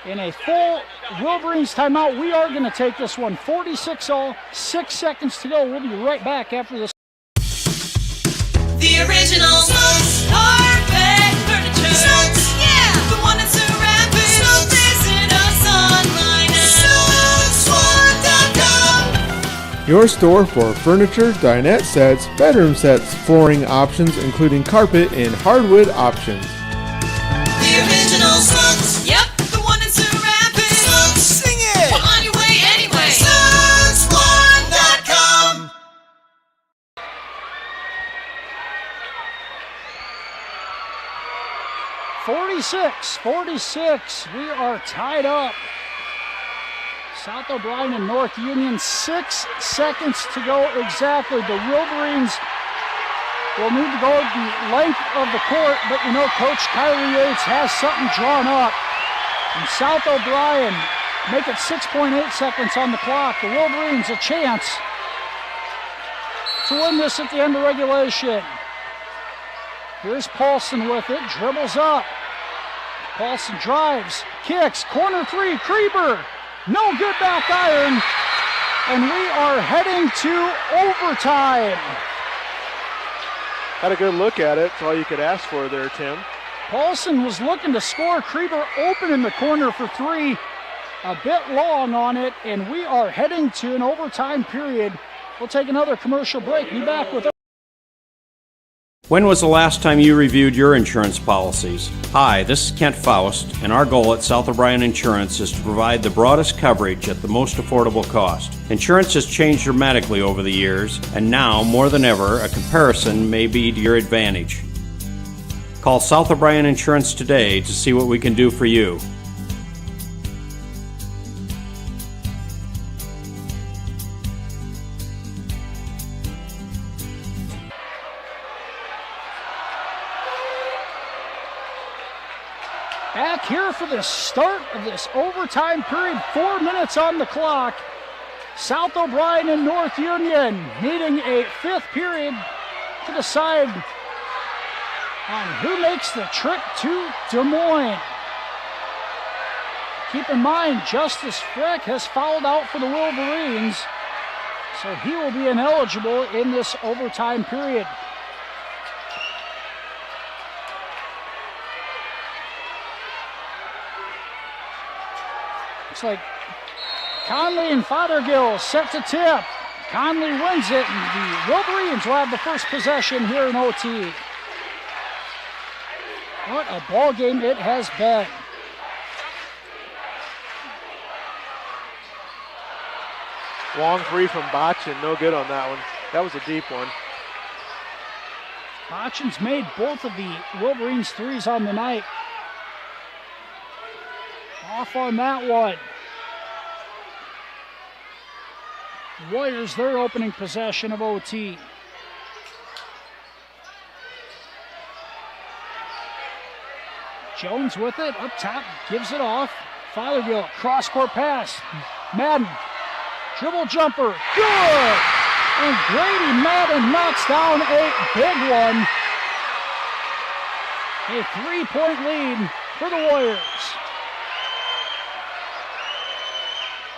In a full Wolverines timeout, we are going to take this one 46-all, 6 seconds to go. We'll be right back after this. The original Carpet Furniture. Snooks, yeah, the one that's so rapid. Snooks, visit us online at snookswar.com. Your store for furniture, dinette sets, bedroom sets, flooring options, including carpet and hardwood options. The original Snooks, yep, the one that's so rapid. Snooks, sing it. We're on your way anyway. snookswar.com. .46, we are tied up. South O'Brien and North Union, 6 seconds to go exactly. The Wolverines will need to go the length of the court, but you know Coach Kylie Yates has something drawn up. And South O'Brien make it 6.8 seconds on the clock. The Wolverines a chance to win this at the end of regulation. Here's Paulson with it, dribbles up. Paulson drives, kicks, corner three, Krieber. No good, back iron. And we are heading to overtime. Had a good look at it. That's all you could ask for there, Tim. Paulson was looking to score. Krieber open in the corner for three. A bit long on it, and we are heading to an overtime period. We'll take another commercial break. Be back with. When was the last time you reviewed your insurance policies? Hi, this is Kent Faust, and our goal at South O'Brien Insurance is to provide the broadest coverage at the most affordable cost. Insurance has changed dramatically over the years, and now, more than ever, a comparison may be to your advantage. Call South O'Brien Insurance today to see what we can do for you. Back here for the start of this overtime period, 4 minutes on the clock. South O'Brien and North Union needing a fifth period to decide on who makes the trip to Des Moines. Keep in mind, Justice Frick has fouled out for the Wolverines, so he will be ineligible in this overtime period. Looks like Conley and Fothergill set to tip. Conley wins it, and the Wolverines will have the first possession here in OT. What a ball game it has been. Long three from Botchin, no good on that one. That was a deep one. Botchin's made both of the Wolverines threes on the night. Off on that one. Warriors, their opening possession of OT. Jones with it, up top, gives it off. Fothergill, cross-court pass. Madden, dribble jumper, good! And Grady Madden knocks down a big one. A 3-point lead for the Warriors.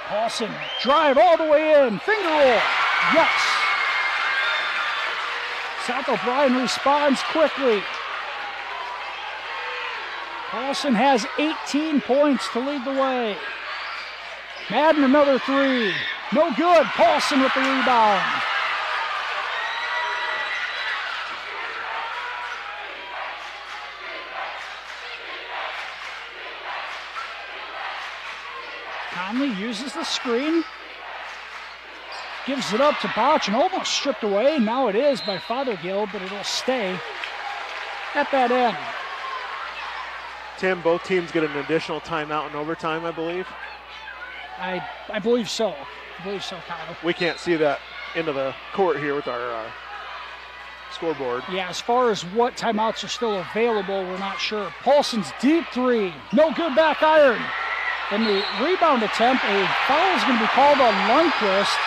Paulson, drive all the way in, finger roll, yes. South O'Brien responds quickly. Paulson has 18 points to lead the way. Madden another three, no good. Paulson with the rebound. Conley uses the screen, gives it up to Botchin, almost stripped away. Now it is by Fothergill, but it'll stay at that end. Tim, both teams get an additional timeout in overtime, I believe. I believe so. I believe so, Kyle. We can't see that into the court here with our scoreboard. Yeah, as far as what timeouts are still available, we're not sure. Paulson's deep three, no good back iron. In the rebound attempt, a foul is going to be called on Lundquist.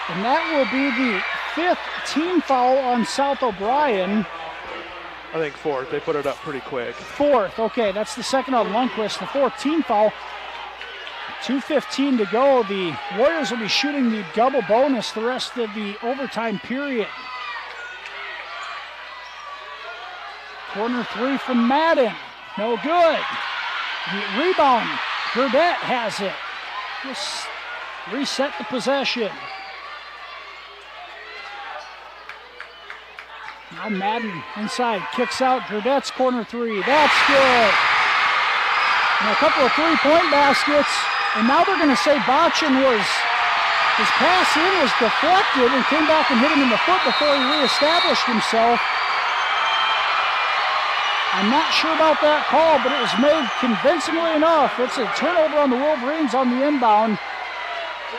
And that will be the 5th team foul on South O'Brien. I think 4th. They put it up pretty quick. 4th, okay. That's the second on Lundquist, the 4th team foul. 2:15 to go. The Warriors will be shooting the double bonus the rest of the overtime period. Corner three from Madden. No good. The rebound. Burdett has it. Just reset the possession. Now Madden inside. Kicks out. Burdett's corner three. That's good. And a couple of three-point baskets. And now they're going to say Botchin his pass in was deflected and came back and hit him in the foot before he reestablished himself. I'm not sure about that call, but it was made convincingly enough. It's a turnover on the Wolverines on the inbound.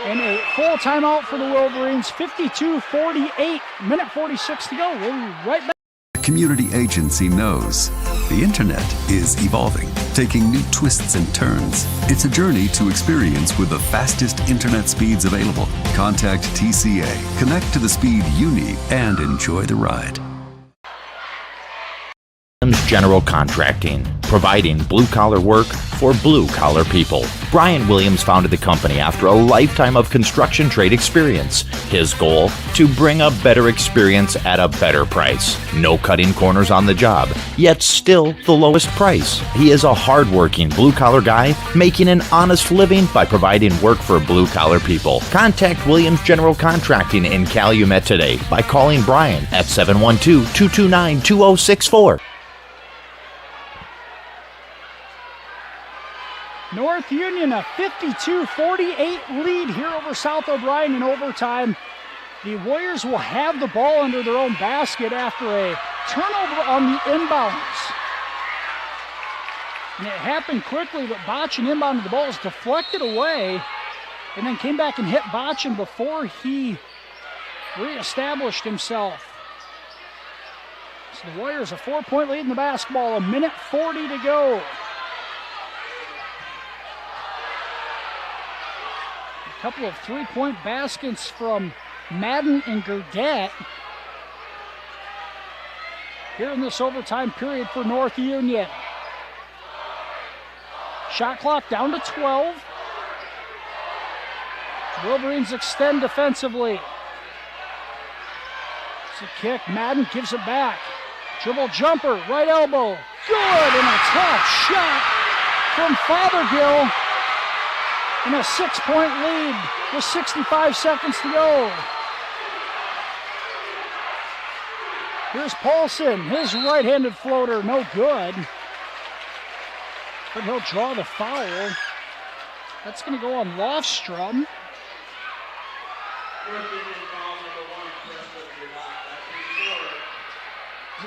And a full timeout for the Wolverines. 52-48, minute 46 to go. We'll be right back. The community agency knows the internet is evolving, taking new twists and turns. It's a journey to experience with the fastest internet speeds available. Contact TCA, connect to the speed you need, and enjoy the ride. General Contracting, providing blue-collar work for blue-collar people. Brian Williams founded the company after a lifetime of construction trade experience. His goal? To bring a better experience at a better price. No cutting corners on the job, yet still the lowest price. He is a hard-working blue-collar guy making an honest living by providing work for blue-collar people. Contact Williams General Contracting in Calumet today by calling Brian at 712-229-2064. North Union, a 52-48 lead here over South O'Brien in overtime. The Warriors will have the ball under their own basket after a turnover on the inbounds. And it happened quickly, but Botchin inbounded the ball, was deflected away, and then came back and hit Botchin before he reestablished himself. So the Warriors a 4-point lead in the basketball, a minute 40 to go. A couple of three-point baskets from Madden and Gurdett here in this overtime period for North Union. Shot clock down to 12. Wolverines extend defensively. It's a kick. Madden gives it back. Dribble jumper, right elbow. Good, and a tough shot from Fothergill. And a 6-point lead with 65 seconds to go. Here's Paulson, his right-handed floater, no good. But he'll draw the foul. That's going to go on Lofstrom.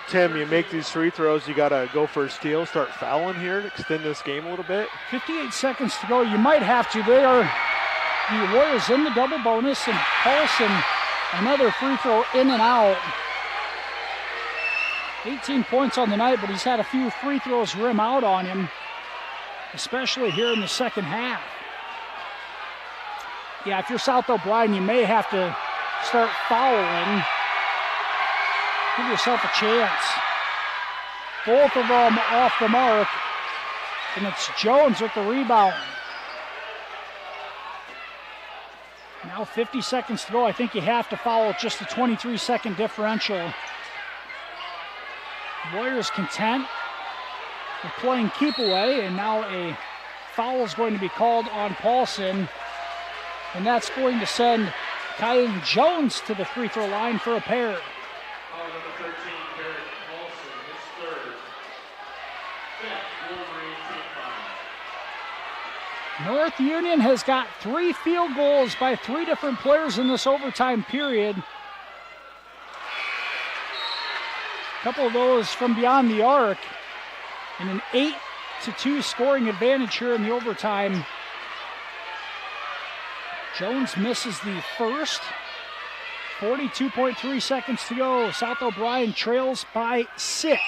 Tim, you make these free throws, you got to go for a steal, start fouling here to extend this game a little bit. 58 seconds to go. You might have to. They are the Warriors in the double bonus, and Paulson, another free throw in and out. 18 points on the night, but he's had a few free throws rim out on him, especially here in the second half. Yeah, if you're South O'Brien, you may have to start fouling. Give yourself a chance. Both of them off the mark, and it's Jones with the rebound. Now 50 seconds to go. I think you have to foul just a 23-second differential. Warriors content with playing keep away, and now a foul is going to be called on Paulson, and that's going to send Kyan Jones to the free throw line for a pair. Number 13, Garrett Paulson, his third. Wolverine team foul. North Union has got 3 field goals by 3 different players in this overtime period. A couple of those from beyond the arc, and an 8-2 scoring advantage here in the overtime. Jones misses the first. 42.3 seconds to go. South O'Brien trails by 6.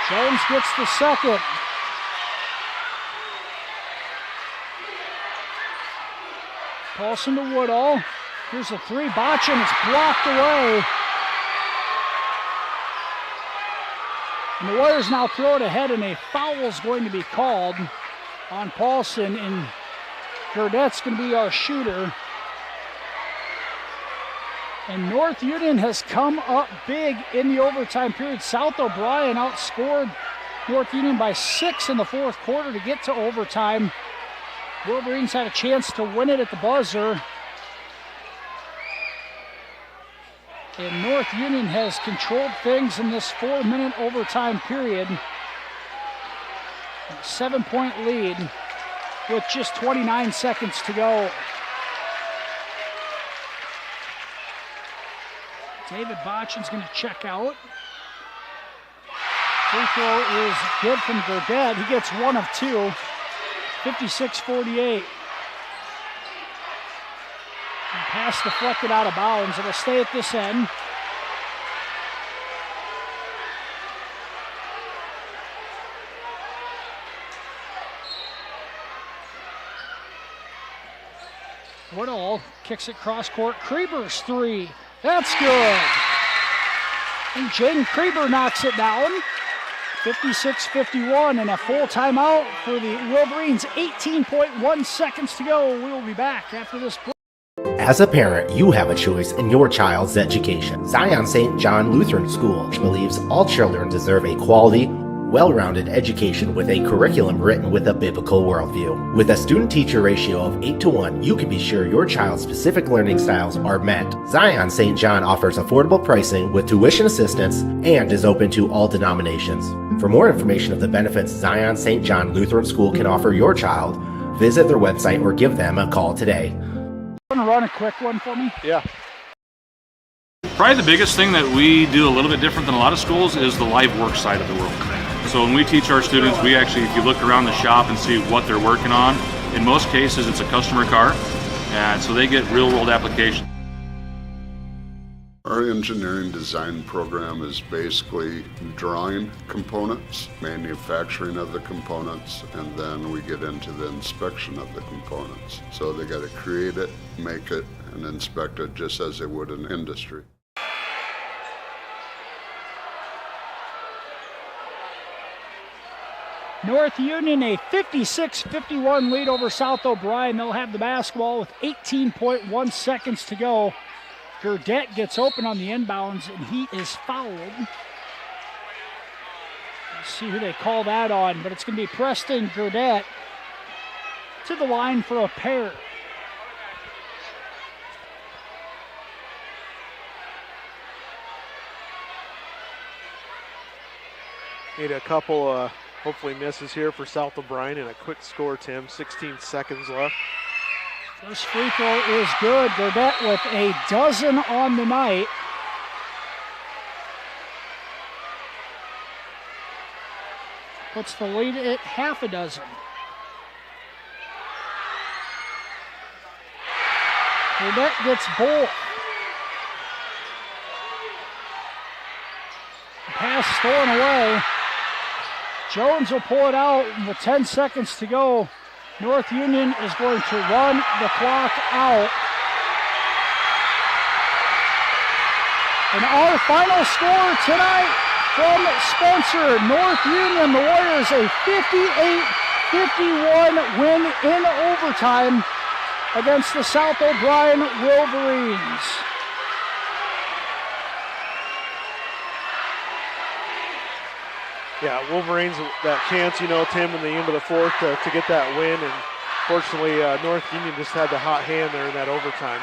Jones gets the second. Paulson to Woodall. Here's a 3. Botchin, it's blocked away. And the Warriors now throw it ahead, and a foul is going to be called on Paulson, and Gurdette's going to be our shooter. And North Union has come up big in the overtime period. South O'Brien outscored North Union by 6 in the fourth quarter to get to overtime. Wolverines had a chance to win it at the buzzer. And North Union has controlled things in this 4-minute overtime period. A 7-point lead with just 29 seconds to go. David Botchin's going to check out. Free throw is good from Gurdette. He gets 1 of 2. 56-48. Pass deflected out of bounds. It'll stay at this end. Woodall kicks it cross court. Kreber's 3. That's good. And Jaden Kreber knocks it down. 56-51 and a full timeout for the Wolverines. 18.1 seconds to go. We will be back after this break. As a parent, you have a choice in your child's education. Zion St. John Lutheran School believes all children deserve a quality, well-rounded education with a curriculum written with a biblical worldview. With a student-teacher ratio of 8-to-1, you can be sure your child's specific learning styles are met. Zion St. John offers affordable pricing with tuition assistance and is open to all denominations. For more information of the benefits Zion St. John Lutheran School can offer your child, visit their website or give them a call today. Want to run a quick one for me? Yeah. Probably the biggest thing that we do a little bit different than a lot of schools is the live work side of the world. So when we teach our students, we actually, if you look around the shop and see what they're working on, in most cases it's a customer car, and so they get real world application. Our engineering design program is basically drawing components, manufacturing of the components, and then we get into the inspection of the components. So they got to create it, make it, and inspect it just as they would in industry. North Union a 56-51 lead over South O'Brien. They'll have the basketball with 18.1 seconds to go. Gurdette gets open on the inbounds, and he is fouled. Let's see who they call that on, but it's going to be Preston Gurdette to the line for a pair. Made a couple hopefully misses here for South O'Brien, and a quick score, Tim. 16 seconds left. First free throw is good. Gurdett with a dozen on the night. Puts the lead at half a dozen. Gurdett gets both. Pass stolen away. Jones will pull it out with 10 seconds to go. North Union is going to run the clock out. And our final score tonight from Spencer, North Union, the Warriors, a 58-51 win in overtime against the South O'Brien Wolverines. Yeah, Wolverines, that chance, Tim, in the end of the fourth to get that win. And fortunately, North Union just had the hot hand there in that overtime.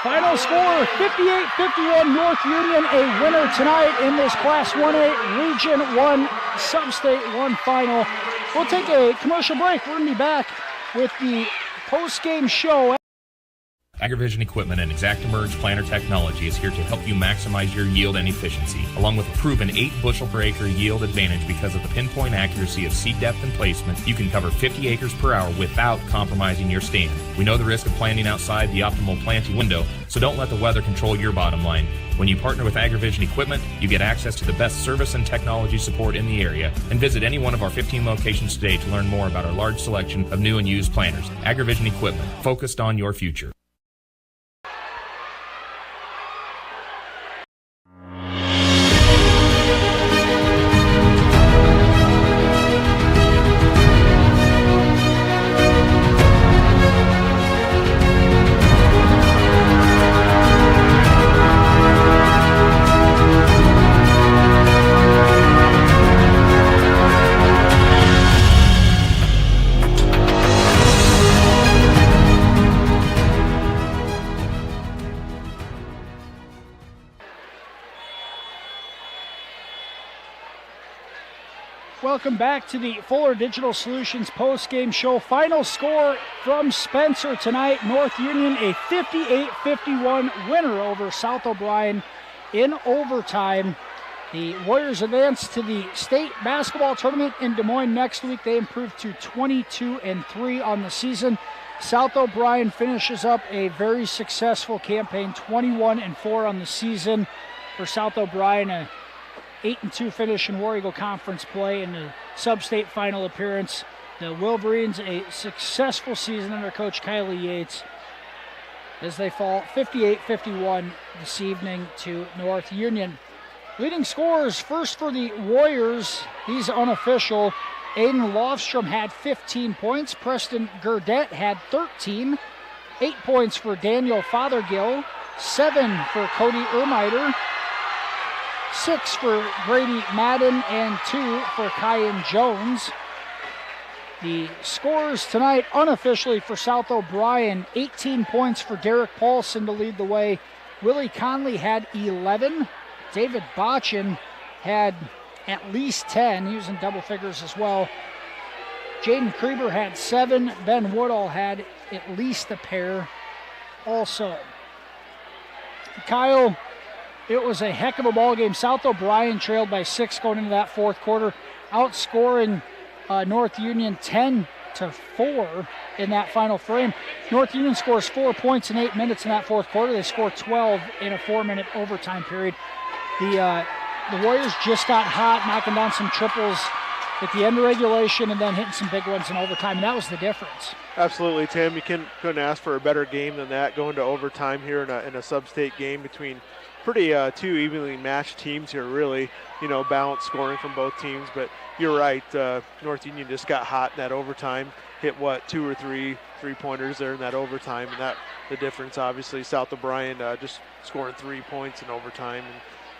Final score, 58-51, North Union, a winner tonight in this Class 1A Region 1 Sub-State 1 final. We'll take a commercial break. We're going to be back with the post-game show. AgriVision Equipment and ExactEmerge planter technology is here to help you maximize your yield and efficiency, along with a proven 8 bushel per acre yield advantage because of the pinpoint accuracy of seed depth and placement. You can cover 50 acres per hour without compromising your stand. We know the risk of planting outside the optimal planting window, so don't let the weather control your bottom line. When you partner with AgriVision Equipment, you get access to the best service and technology support in the area. And visit any one of our 15 locations today to learn more about our large selection of new and used planters. AgriVision Equipment, focused on your future. Welcome back to the Fuller Digital Solutions post-game show. Final score from Spencer tonight. North Union a 58-51 winner over South O'Brien in overtime. The Warriors advance to the state basketball tournament in Des Moines next week. They improved to 22-3 on the season. South O'Brien finishes up a very successful campaign, 21-4 on the season. For South O'Brien, a 8-2 finish in War Eagle Conference play in the sub-state final appearance. The Wolverines, a successful season under Coach Kylie Yates as they fall 58-51 this evening to North Union. Leading scorers, first for the Warriors, he's unofficial. Aiden Lofstrom had 15 points. Preston Gurdett had 13. 8 points for Daniel Fothergill. 7 for Cody Ermiter. 6 for Grady Madden and 2 for Kyan Jones. The scorers tonight unofficially for South O'Brien, 18 points for Derek Paulson to lead the way. Willie Conley had 11. David Botchin had at least 10. He was in double figures as well. Jaden Krieber had 7. Ben Woodall had at least a pair also. Kyle, it was a heck of a ball game. South O'Brien trailed by 6 going into that fourth quarter, outscoring North Union 10-4 in that final frame. North Union scores 4 points in 8 minutes in that fourth quarter. They scored 12 in a 4-minute overtime period. The Warriors just got hot, knocking down some triples at the end of regulation and then hitting some big ones in overtime, and that was the difference. Absolutely, Tim. You couldn't ask for a better game than that, going to overtime here in a sub-state game between pretty two evenly matched teams here, really, balanced scoring from both teams. But you're right, North Union just got hot in that overtime, hit 2 or 3 3-pointers there in that overtime, and that the difference, obviously. South O'Brien just scoring 3 points in overtime, and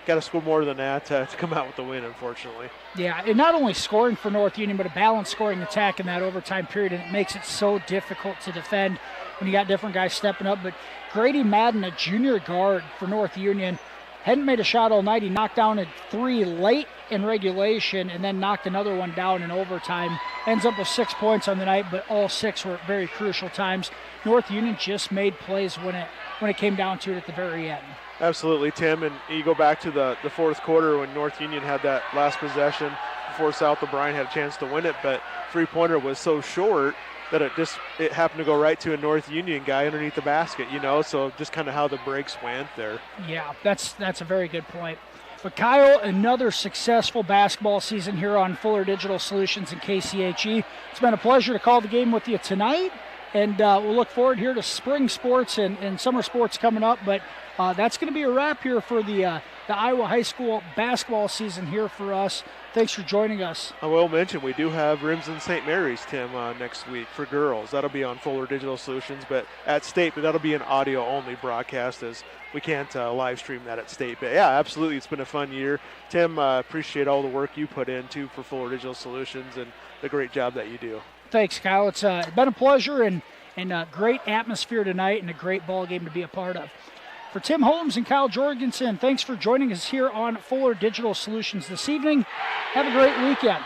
got to score more than that to come out with the win, unfortunately. Yeah, and not only scoring for North Union, but a balanced scoring attack in that overtime period, and it makes it so difficult to defend when you got different guys stepping up. But Grady Madden, a junior guard for North Union, hadn't made a shot all night. He knocked down a 3 late in regulation and then knocked another one down in overtime. Ends up with 6 points on the night, but all 6 were at very crucial times. North Union just made plays when it came down to it at the very end. Absolutely, Tim. And you go back to the fourth quarter when North Union had that last possession before South O'Brien had a chance to win it, but three-pointer was so short that it happened to go right to a North Union guy underneath the basket, so just kind of how the breaks went there. Yeah, that's a very good point. But Kyle, another successful basketball season here on Fuller Digital Solutions and KCHE. It's been a pleasure to call the game with you tonight, and we'll look forward here to spring sports and summer sports coming up, but that's going to be a wrap here for the Iowa High School basketball season here for us. Thanks for joining us. I will mention we do have Rimson St. Mary's, Tim, next week for girls. That'll be on Fuller Digital Solutions, but at State, but that'll be an audio-only broadcast as we can't live stream that at State. But yeah, absolutely, it's been a fun year. Tim, appreciate all the work you put into for Fuller Digital Solutions and the great job that you do. Thanks, Kyle. It's been a pleasure and a great atmosphere tonight and a great ball game to be a part of. For Tim Holmes and Kyle Jorgensen, thanks for joining us here on Fuller Digital Solutions this evening. Have a great weekend.